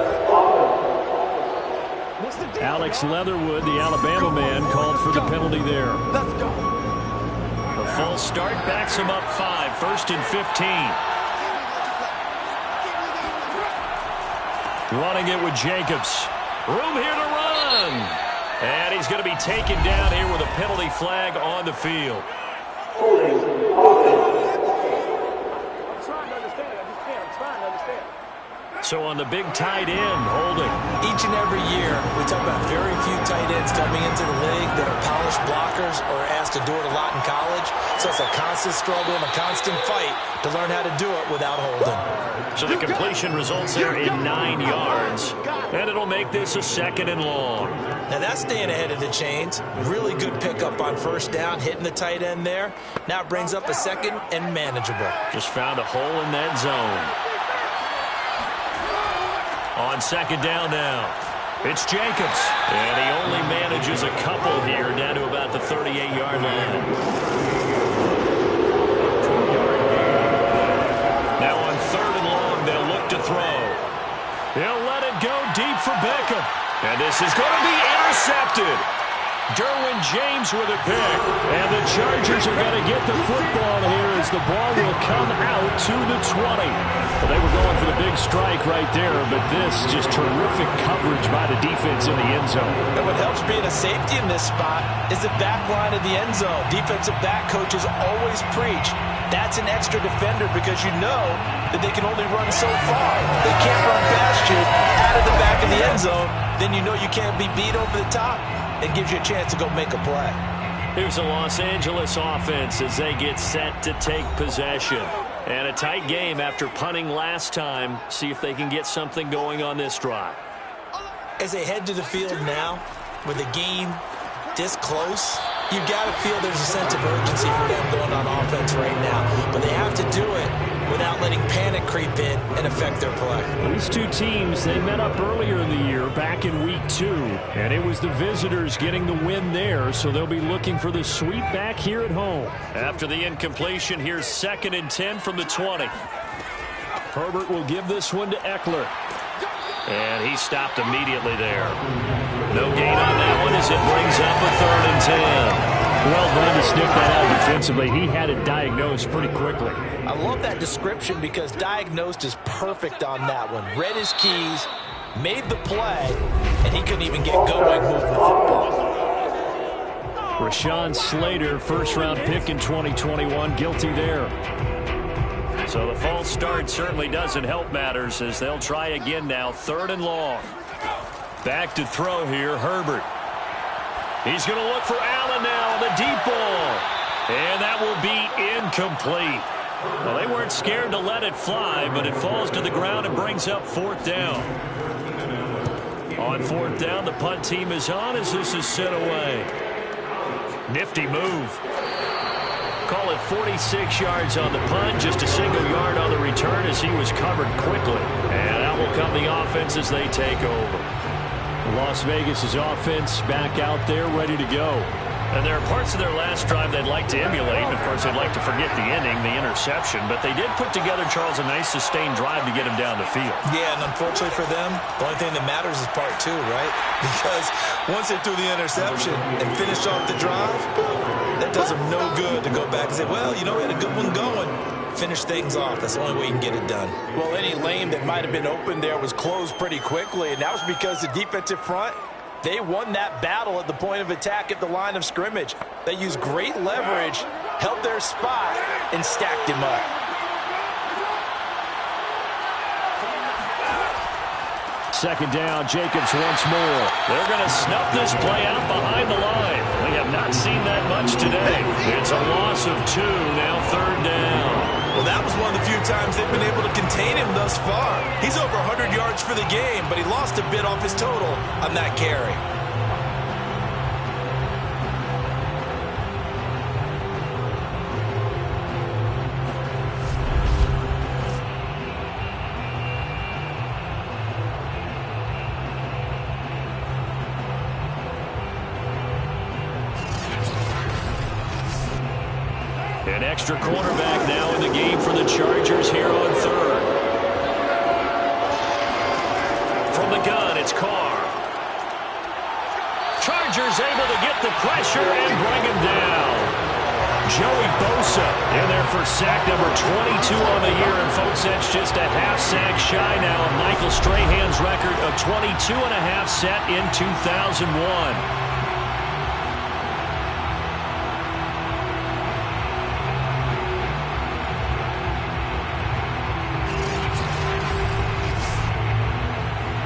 Alex Leatherwood, the Alabama man, called for the penalty there. The full start backs him up 5, 1st and 15. Running it with Jacobs. Room here to run. And he's going to be taken down here with a penalty flag on the field. So on the big tight end, holding. Each and every year, we talk about very few tight ends coming into the league that are polished blockers or asked to do it a lot in college. So it's a constant struggle and a constant fight to learn how to do it without holding. So the completion results there in 9 yards. And it'll make this a 2nd and long. Now that's staying ahead of the chains. Really good pickup on first down, hitting the tight end there. Now it brings up a 2nd and manageable. Just found a hole in that zone. On 2nd down now, it's Jacobs. And he only manages a couple here down to about the 38-yard line. Now on 3rd and long, they'll look to throw. He'll let it go deep for Beckham. And this is going to be intercepted. Derwin James with a pick. And the Chargers are going to get the football here as the ball will come out to the 20. Well, they were going for the big strike right there, but this just terrific coverage by the defense in the end zone. And what helps being a safety in this spot is the back line of the end zone. Defensive back coaches always preach. That's an extra defender because you know that they can only run so far. They can't run past you out of the back of the end zone. Then you know you can't be beat over the top. It gives you a chance to go make a play. Here's the Los Angeles offense as they get set to take possession. And a tight game after punting last time. See if they can get something going on this drive. As they head to the field now, with the game this close, you got to feel there's a sense of urgency for them going on offense right now. But they have to do it without letting panic creep in and affect their play. These two teams, they met up earlier in the year, back in week 2. And it was the visitors getting the win there, so they'll be looking for the sweep back here at home. After the incompletion, here's 2nd and 10 from the 20. Herbert will give this one to Eckler. And he stopped immediately there. No gain on that one as it brings up a 3rd and 10. Well done to sniff that out defensively. He had it diagnosed pretty quickly. I love that description because diagnosed is perfect on that one. Read his keys, made the play, and he couldn't even get going moving the football. Rashawn Slater, first-round pick in 2021, guilty there. So the false start certainly doesn't help matters as they'll try again now, 3rd and long. Back to throw here, Herbert. He's going to look for Allen now on the deep ball. And that will be incomplete. Well, they weren't scared to let it fly, but it falls to the ground and brings up 4th down. On 4th down, the punt team is on as this is sent away. Nifty move. Call it 46 yards on the punt, just a single yard on the return as he was covered quickly. And out will come the offense as they take over. Las Vegas' offense back out there ready to go. And there are parts of their last drive they'd like to emulate. And of course, they'd like to forget the ending, the interception. But they did put together, Charles, a nice sustained drive to get him down the field. Yeah, and unfortunately for them, the only thing that matters is part 2, right? Because once they threw the interception and finished off the drive, that does them no good to go back and say, well, you know, we had a good one going. Finish things off. That's the only way you can get it done. Well, any lane that might have been open there was closed pretty quickly, and that was because the defensive front, they won that battle at the point of attack at the line of scrimmage. They used great leverage, held their spot, and stacked him up. Second down, Jacobs once more. They're going to snuff this play out behind the line. We have not seen that much today. It's a loss of 2, now 3rd down. Well, that was one of the few times they've been able to contain him thus far. He's over 100 yards for the game, but he lost a bit off his total on that carry. An extra cornerback now in the game for the Chargers here on 3rd. From the gun, it's Carr. Chargers able to get the pressure and bring him down. Joey Bosa in there for sack number 22 on the year. And folks, that's just a half sack shy now of Michael Strahan's record of 22 and a half set in 2001.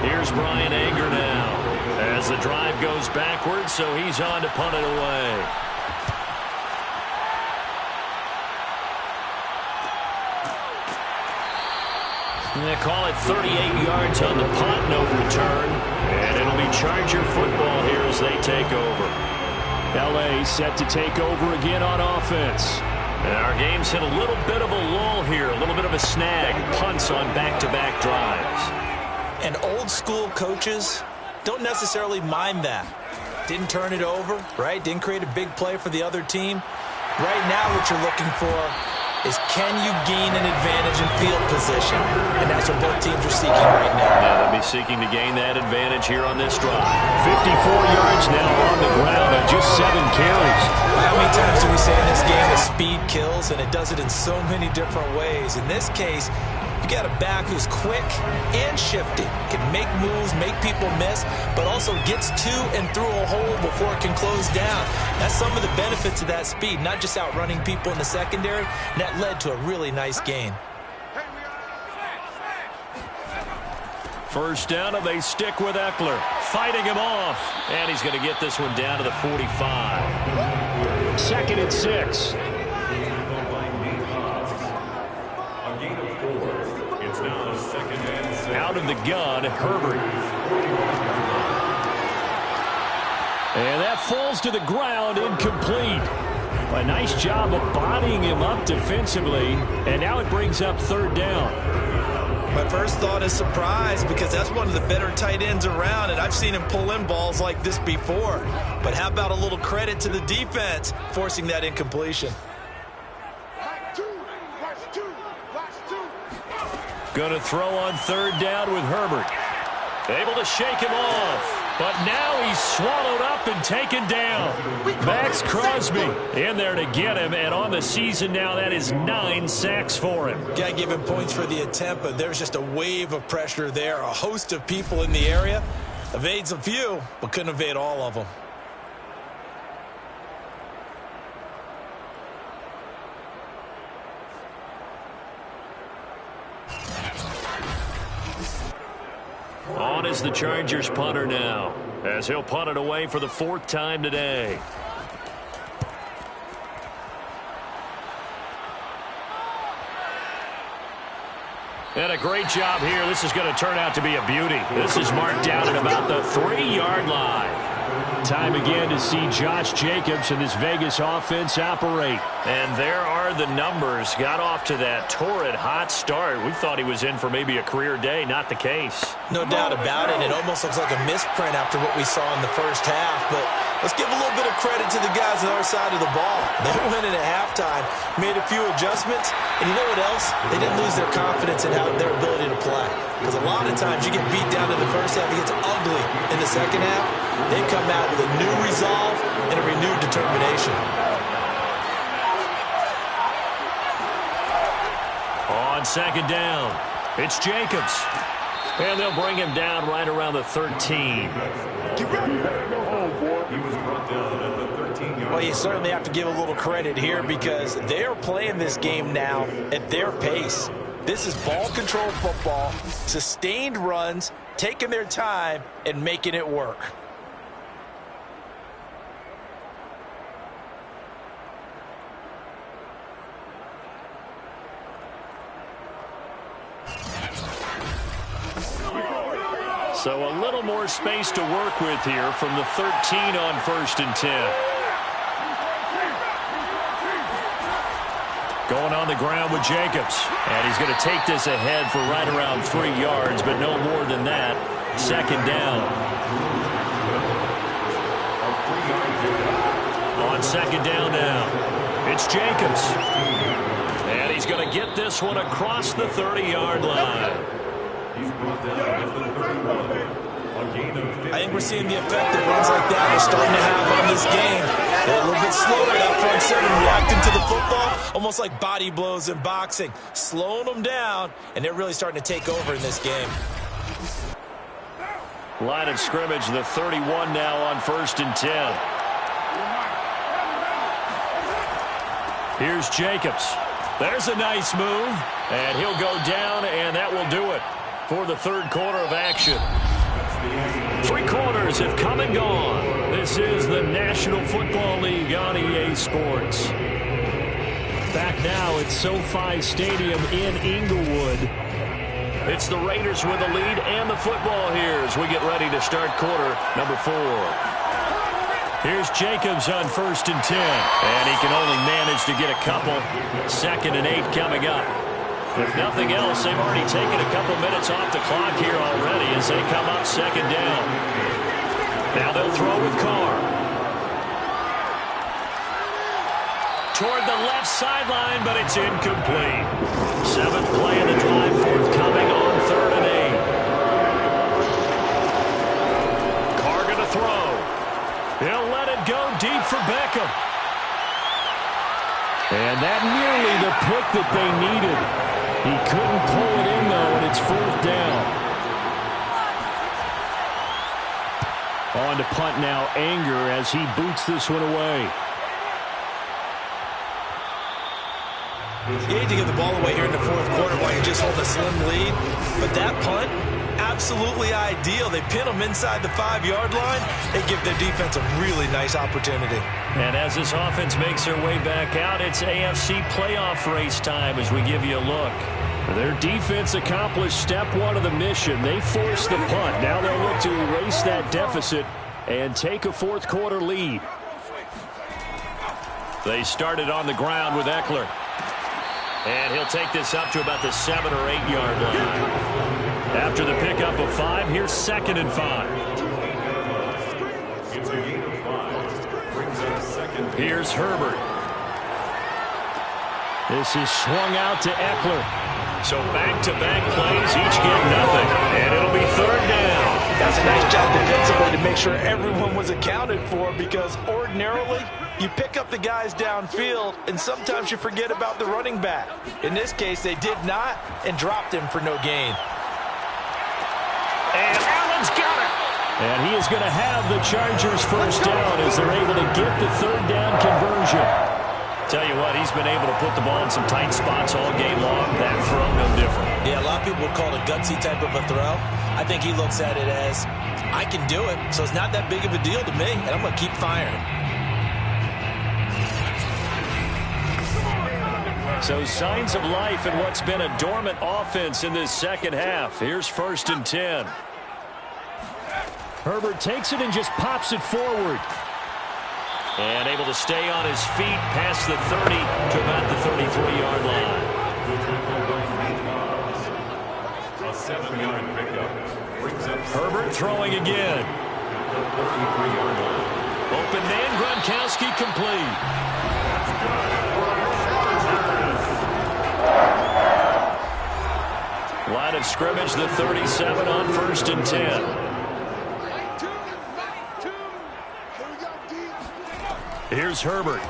Here's Brian Anger now as the drive goes backwards, so he's on to punt it away. And they call it 38 yards on the punt, no return. And it'll be Charger football here as they take over. L.A. set to take over again on offense. And our game's hit a little bit of a lull here, a little bit of a snag. Punts on back-to-back drives. And old-school coaches don't necessarily mind that. Didn't turn it over, right? Didn't create a big play for the other team. Right now what you're looking for is can you gain an advantage in field position? And that's what both teams are seeking right now. Yeah, they'll be seeking to gain that advantage here on this drive. 54 yards now on the ground on just 7 carries. Well, how many times do we say in this game that speed kills, and it does it in so many different ways? In this case, you got a back who's quick and shifty, can make moves, make people miss, but also gets to and through a hole before it can close down. That's some of the benefits of that speed, not just outrunning people in the secondary, and that led to a really nice gain. First down, and they stick with Eckler, fighting him off, and he's going to get this one down to the 45. 2nd and 6. Out of the gun, Herbert. And that falls to the ground, incomplete. A nice job of bodying him up defensively, and now it brings up 3rd down. My first thought is surprise, because that's one of the better tight ends around, and I've seen him pull in balls like this before. But how about a little credit to the defense forcing that incompletion? Going to throw on 3rd down with Herbert. Able to shake him off. But now he's swallowed up and taken down. Max Crosby in there to get him. And on the season now, that is 9 sacks for him. Got to give him points for the attempt, but there's just a wave of pressure there. A host of people in the area. Evades a few, but couldn't evade all of them. On is the Chargers punter now, as he'll punt it away for the 4th time today. And a great job here. This is going to turn out to be a beauty. This is marked down at about the 3-yard line. Time again to see Josh Jacobs and his Vegas offense operate. And there are the numbers. Got off to that torrid hot start. We thought he was in for maybe a career day. Not the case. No doubt about it. It almost looks like a misprint after what we saw in the first half. But let's give a little bit of credit to the guys on our side of the ball. They went in at halftime, made a few adjustments, and you know what else? They didn't lose their confidence in their ability to play. Because a lot of times you get beat down in the first half, it gets ugly in the second half. They come out with a new resolve and a renewed determination. On second down, it's Jacobs. And they'll bring him down right around the 13. Well, you certainly have to give a little credit here because they're playing this game now at their pace. This is ball control football, sustained runs, taking their time, and making it work. So a little more space to work with here from the 13 on 1st and 10. Going on the ground with Jacobs. And he's going to take this ahead for right around 3 yards, but no more than that. Second down. On second down now, it's Jacobs. And he's going to get this one across the 30-yard line. He's brought down at the 31. I think we're seeing the effect that runs like that are starting to have on this game. They're a little bit slower, that front seven, reacting to the football, almost like body blows in boxing, slowing them down, and they're really starting to take over in this game. Line of scrimmage, the 31 now on 1st and 10. Here's Jacobs. There's a nice move, and he'll go down, and that will do it for the 3rd quarter of action. 3 quarters have come and gone. This is the National Football League on EA Sports. Back now at SoFi Stadium in Inglewood. It's the Raiders with the lead and the football here as we get ready to start quarter number 4. Here's Jacobs on 1st and 10. And he can only manage to get a couple. 2nd and 8 coming up. If nothing else, they've already taken a couple minutes off the clock here already as they come up 2nd down. Now they'll throw with Carr. Toward the left sideline, but it's incomplete. 7th play of the drive, forthcoming on 3rd and 8. Carr gonna throw. He'll let it go deep for Beckham. And that nearly the pick that they needed. He couldn't pull it in, though, and it's 4th down. On to punt now, Anger, as he boots this one away. You hate to give the ball away here in the 4th quarter while you just hold a slim lead, but that punt, absolutely ideal. They pin them inside the 5-yard line. They give their defense a really nice opportunity. And as this offense makes their way back out, it's AFC playoff race time as we give you a look. Their defense accomplished step 1 of the mission. They forced the punt. Now they'll look to erase that deficit and take a 4th quarter lead. They started on the ground with Eckler. And he'll take this up to about the 7 or 8 yard line. After the pickup of 5, here's 2nd and 5. It's a gain of 5. Brings up 2nd. Here's Herbert. This is swung out to Eckler. So back-to-back plays, each get nothing. And it'll be 3rd down. That's a nice job defensively to make sure everyone was accounted for, because ordinarily you pick up the guys downfield and sometimes you forget about the running back. In this case, they did not and dropped him for no gain. And Allen's got it. And he is going to have the Chargers 1st down as they're able to get the 3rd down conversion. Tell you what, he's been able to put the ball in some tight spots all game long. That throw, no different. Yeah, a lot of people would call it a gutsy type of a throw. I think he looks at it as, I can do it, so it's not that big of a deal to me, and I'm going to keep firing. So signs of life in what's been a dormant offense in this second half. Here's 1st and 10. Herbert takes it and just pops it forward. And able to stay on his feet past the 30 to about the 33-yard line. A 7-yard pickup. Brings up Herbert throwing again. Open man, Gronkowski complete. Line of scrimmage, the 37 on 1st and 10. Here's Herbert.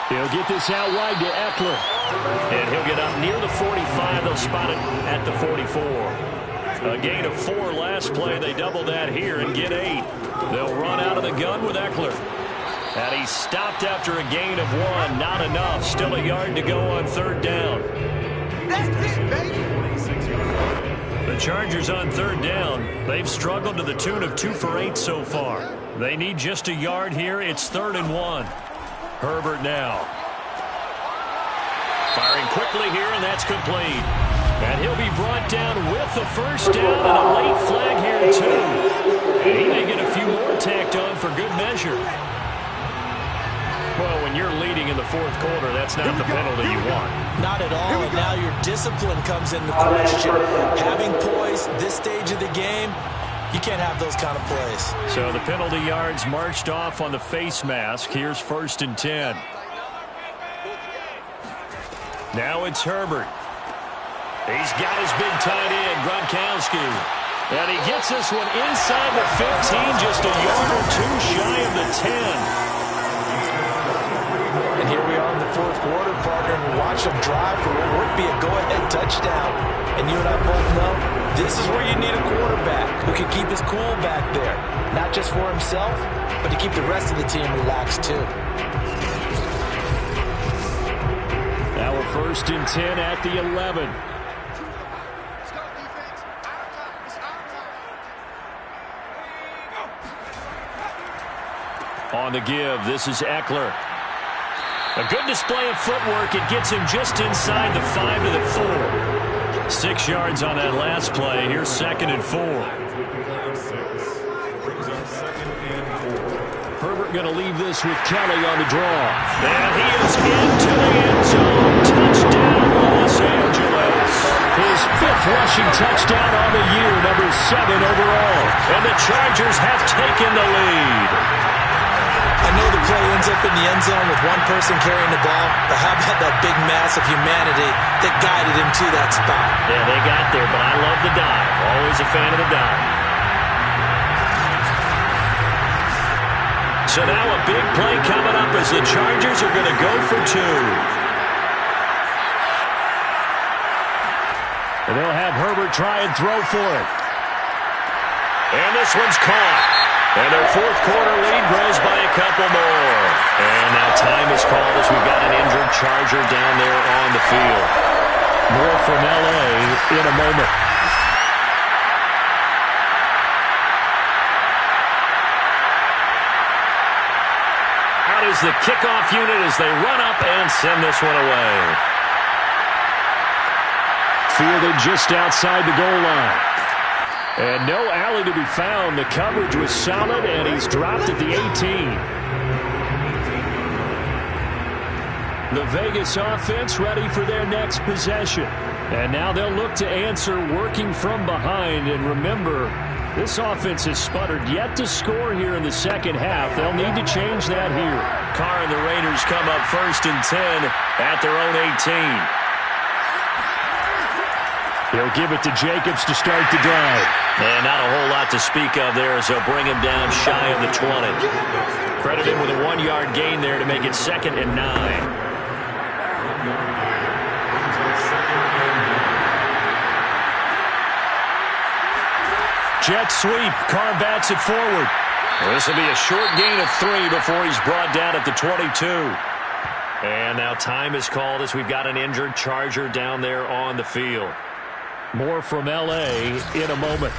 He'll get this out wide to Eckler. And he'll get up near the 45. They'll spot it at the 44. A gain of 4 last play. They double that here and get 8. They'll run out of the gun with Eckler. And he stopped after a gain of 1. Not enough. Still a yard to go on 3rd down. That's it, baby. The Chargers on 3rd down. They've struggled to the tune of 2 for 8 so far. They need just a yard here. It's 3rd and 1. Herbert now. Firing quickly here, and that's complete. And he'll be brought down with the 1st down and a late flag here, too. And he may get a few more tacked on for good measure. Well, when you're leading in the 4th quarter, that's not the penalty you want. Not at all, and now your discipline comes into question. Having poise this stage of the game, you can't have those kind of plays. So the penalty yards marched off on the face mask. Here's 1st and 10. Now it's Herbert. He's got his big tight end, Gronkowski. And he gets this one inside the 15, just a yard or 2 shy of the 10. And here we are in the 4th quarter, partner, and we watch them drive for what would be a go-ahead touchdown. And you and I both know this is where you need a quarterback who can keep his cool back there. Not just for himself, but to keep the rest of the team relaxed too. Now a 1st and 10 at the 11. On the give, this is Eckler. A good display of footwork. It gets him just inside the 5 to the 4. 6 yards on that last play. Here's 2nd and 4. Herbert going to leave this with Kelly on the draw. And he is into the end zone. Touchdown, Los Angeles. His 5th rushing touchdown on the year, number 7 overall. And the Chargers have taken the lead. I know the play ends up in the end zone with one person carrying the ball, but how about that big mass of humanity that guided him to that spot? Yeah, they got there, but I love the dive. Always a fan of the dive. So now a big play coming up as the Chargers are going to go for 2. And they'll have Herbert try and throw for it. And this one's caught. And their 4th quarter lead grows by a couple more. And now time is called as we've got an injured Charger down there on the field. More from L.A. in a moment. Out is the kickoff unit as they run up and send this one away. Fielded just outside the goal line. And no alley to be found. The coverage was solid, and he's dropped at the 18. The Vegas offense ready for their next possession. And now they'll look to answer working from behind. And remember, this offense has sputtered yet to score here in the second half. They'll need to change that here. Carr and the Raiders come up 1st and 10 at their own 18. He'll give it to Jacobs to start the drive. And not a whole lot to speak of there as they'll bring him down shy of the 20. Credit him with a 1-yard gain there to make it 2nd and 9. Jet sweep. Carr bats it forward. This will be a short gain of 3 before he's brought down at the 22. And now time is called as we've got an injured Charger down there on the field. More from L.A. in a moment.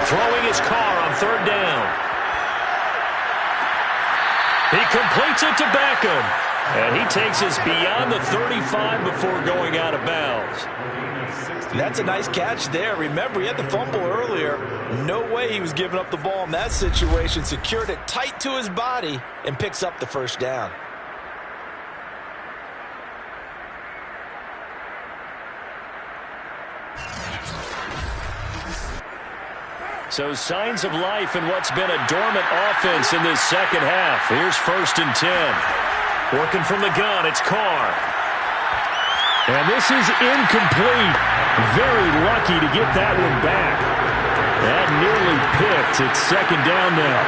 Throwing his car on 3rd down. He completes it to Beckham. And he takes us beyond the 35 before going out of bounds. That's a nice catch there. Remember, he had the fumble earlier. No way he was giving up the ball in that situation. Secured it tight to his body and picks up the 1st down. So signs of life in what's been a dormant offense in this second half. Here's 1st and 10. Working from the gun, it's Carr. And this is incomplete. Very lucky to get that one back. That nearly picked. It's 2nd down now.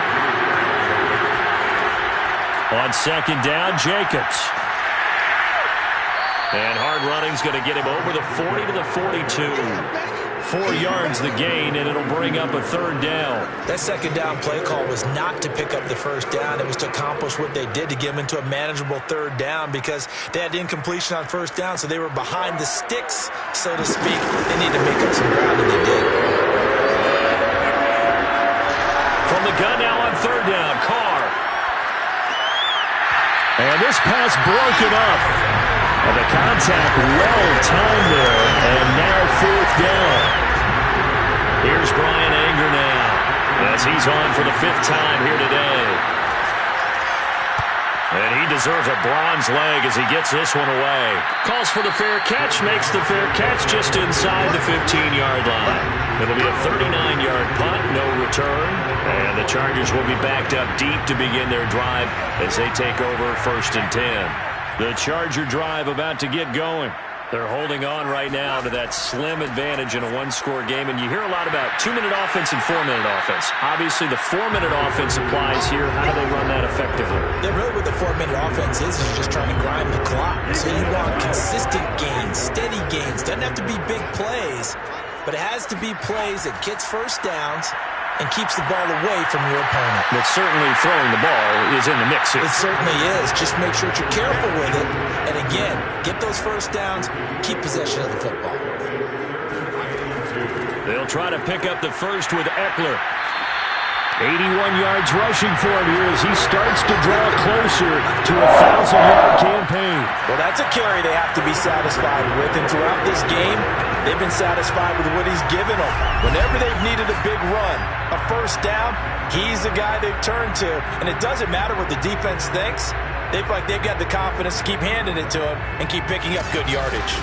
On 2nd down, Jacobs. And hard running's going to get him over the 40 to the 42. 4 yards the gain, and it'll bring up a 3rd down. That 2nd down play call was not to pick up the 1st down. It was to accomplish what they did, to get them into a manageable 3rd down, because they had incompletion on 1st down, so they were behind the sticks, so to speak. They need to make up some ground, and they did. From the gun now on 3rd down, Carr. And this pass broken up. And the contact well-timed there, and now 4th down. Here's Brian Anger now, as he's on for the 5th time here today. And he deserves a bronze leg as he gets this one away. Calls for the fair catch, makes the fair catch just inside the 15-yard line. It'll be a 39-yard punt, no return. And the Chargers will be backed up deep to begin their drive as they take over 1st and 10. The Charger drive about to get going. They're holding on right now to that slim advantage in a 1-score game. And you hear a lot about 2-minute offense and 4-minute offense. Obviously, the 4-minute offense applies here. How do they run that effectively? Yeah, really what the 4-minute offense is you're just trying to grind the clock. So you want consistent gains, steady gains. Doesn't have to be big plays, but it has to be plays that gets 1st downs and keeps the ball away from your opponent. But certainly throwing the ball is in the mix here. It certainly is. Just make sure that you're careful with it. And again, get those 1st downs, keep possession of the football. They'll try to pick up the 1st with Eckler. 81 yards rushing for him here as he starts to draw closer to a 1,000-yard campaign. Well, that's a carry they have to be satisfied with. And throughout this game, they've been satisfied with what he's given them. Whenever they've needed a big run, a 1st down, he's the guy they've turned to. And it doesn't matter what the defense thinks. They feel like they've got the confidence to keep handing it to him and keep picking up good yardage.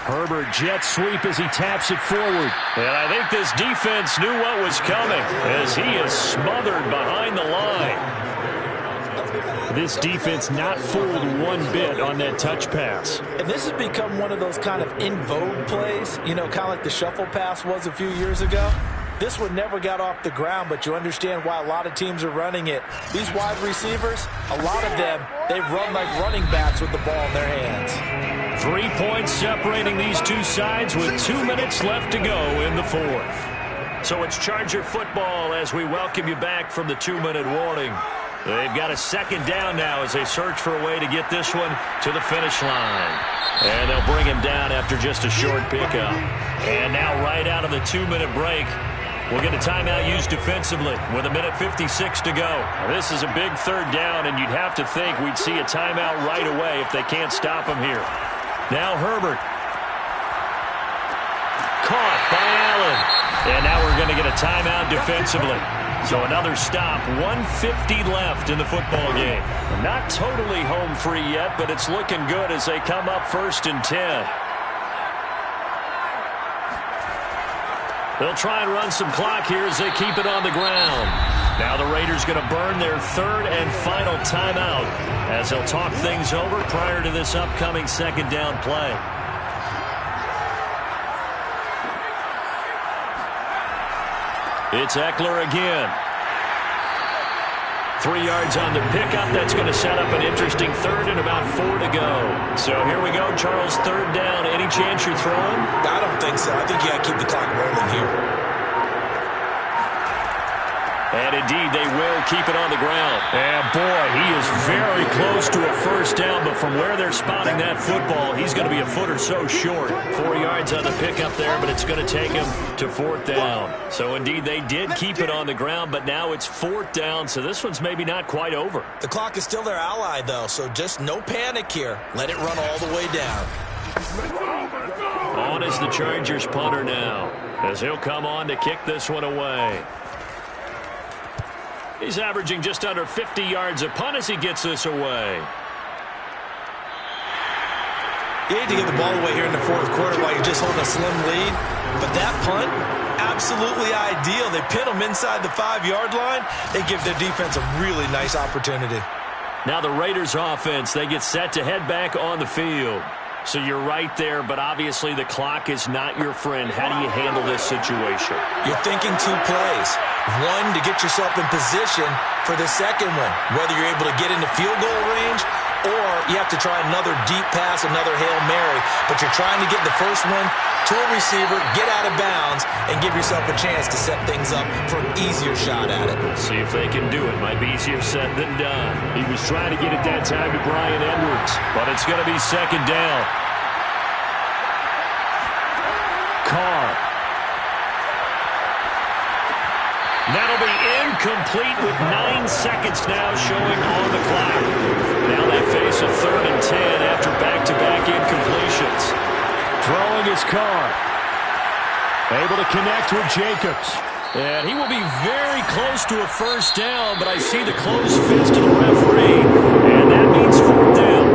Herbert jet sweep as he taps it forward. And I think this defense knew what was coming as he is smothered behind the line. This defense not fooled one bit on that touch pass. And this has become one of those kind of in vogue plays, you know, kind of like the shuffle pass was a few years ago. This one never got off the ground, but you understand why a lot of teams are running it. These wide receivers, a lot of them, they run like running backs with the ball in their hands. 3 points separating these two sides with 2 minutes left to go in the 4th. So it's Charger football as we welcome you back from the 2-minute warning. They've got a 2nd down now as they search for a way to get this one to the finish line. And they'll bring him down after just a short pickup. And now right out of the 2-minute break, we'll get a timeout used defensively with 1:56 to go. This is a big 3rd down, and you'd have to think we'd see a timeout right away if they can't stop him here. Now Herbert. Caught by Allen. And now we're going to get a timeout defensively. So another stop, 1:50 left in the football game. Not totally home free yet, but it's looking good as they come up 1st and 10. They'll try and run some clock here as they keep it on the ground. Now the Raiders going to burn their third and final timeout as they'll talk things over prior to this upcoming second down play. It's Eckler again. 3 yards on the pickup. That's going to set up an interesting third and about 4 to go. So here we go, Charles, third down. Any chance you're throwing? I don't think so. I think you got to keep the clock rolling here. And indeed, they will keep it on the ground. And boy, he is very close to a first down, but from where they're spotting that football, he's going to be a foot or so short. 4 yards on the pickup there, but it's going to take him to fourth down. So indeed, they did keep it on the ground, but now it's fourth down, so this one's maybe not quite over. The clock is still their ally, though, so just no panic here. Let it run all the way down. On is the Chargers punter now, as he'll come on to kick this one away. He's averaging just under 50 yards a punt as he gets this away. You hate to get the ball away here in the fourth quarter while you're just holding a slim lead. But that punt, absolutely ideal. They pin them inside the 5-yard line. They give their defense a really nice opportunity. Now the Raiders offense, they get set to head back on the field. So you're right there, but obviously the clock is not your friend. How do you handle this situation? You're thinking 2 plays. One, to get yourself in position for the second one, whether you're able to get into field goal range or you have to try another deep pass, another Hail Mary. But you're trying to get the first one to a receiver, get out of bounds, and give yourself a chance to set things up for an easier shot at it. See if they can do it. Might be easier said than done. He was trying to get it that time to Bryan Edwards, but it's going to be second down. Carr. That'll be incomplete with 9 seconds now showing on the clock. Now they face a 3rd and 10 after back-to-back incompletions. Throwing his Carr. Able to connect with Jacobs. And he will be very close to a first down, but I see the closed fist of the referee. And that means fourth down.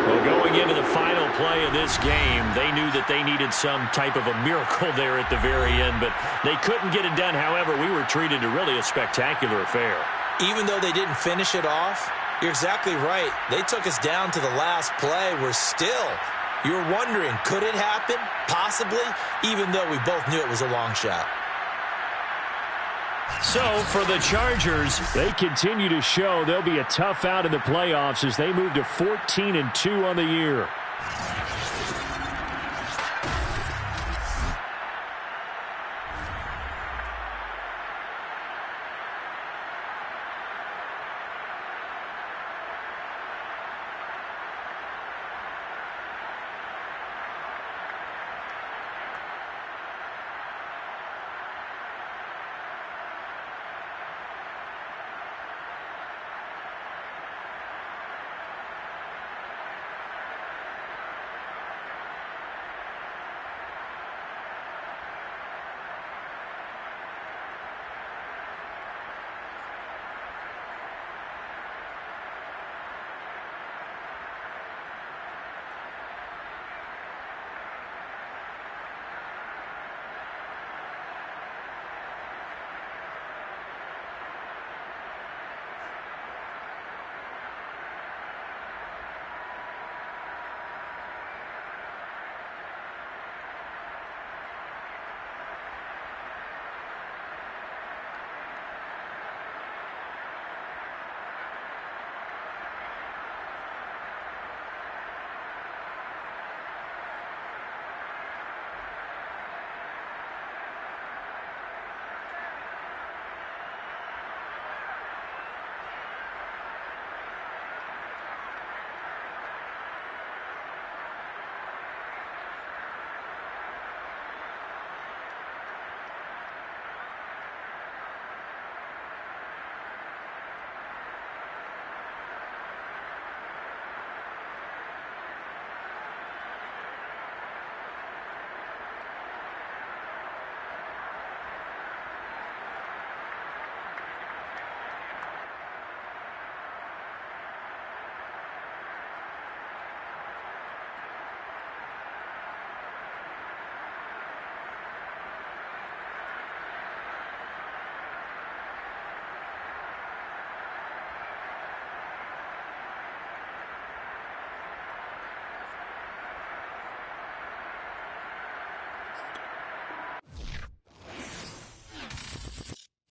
Well, going into the final play of this game, they knew that they needed some type of a miracle there at the very end, but they couldn't get it done. However, we were treated to really a spectacular affair. Even though they didn't finish it off, you're exactly right. They took us down to the last play. You're wondering, could it happen? Possibly, even though we both knew it was a long shot. So, for the Chargers, they continue to show they'll be a tough out in the playoffs as they move to 14-2 on the year.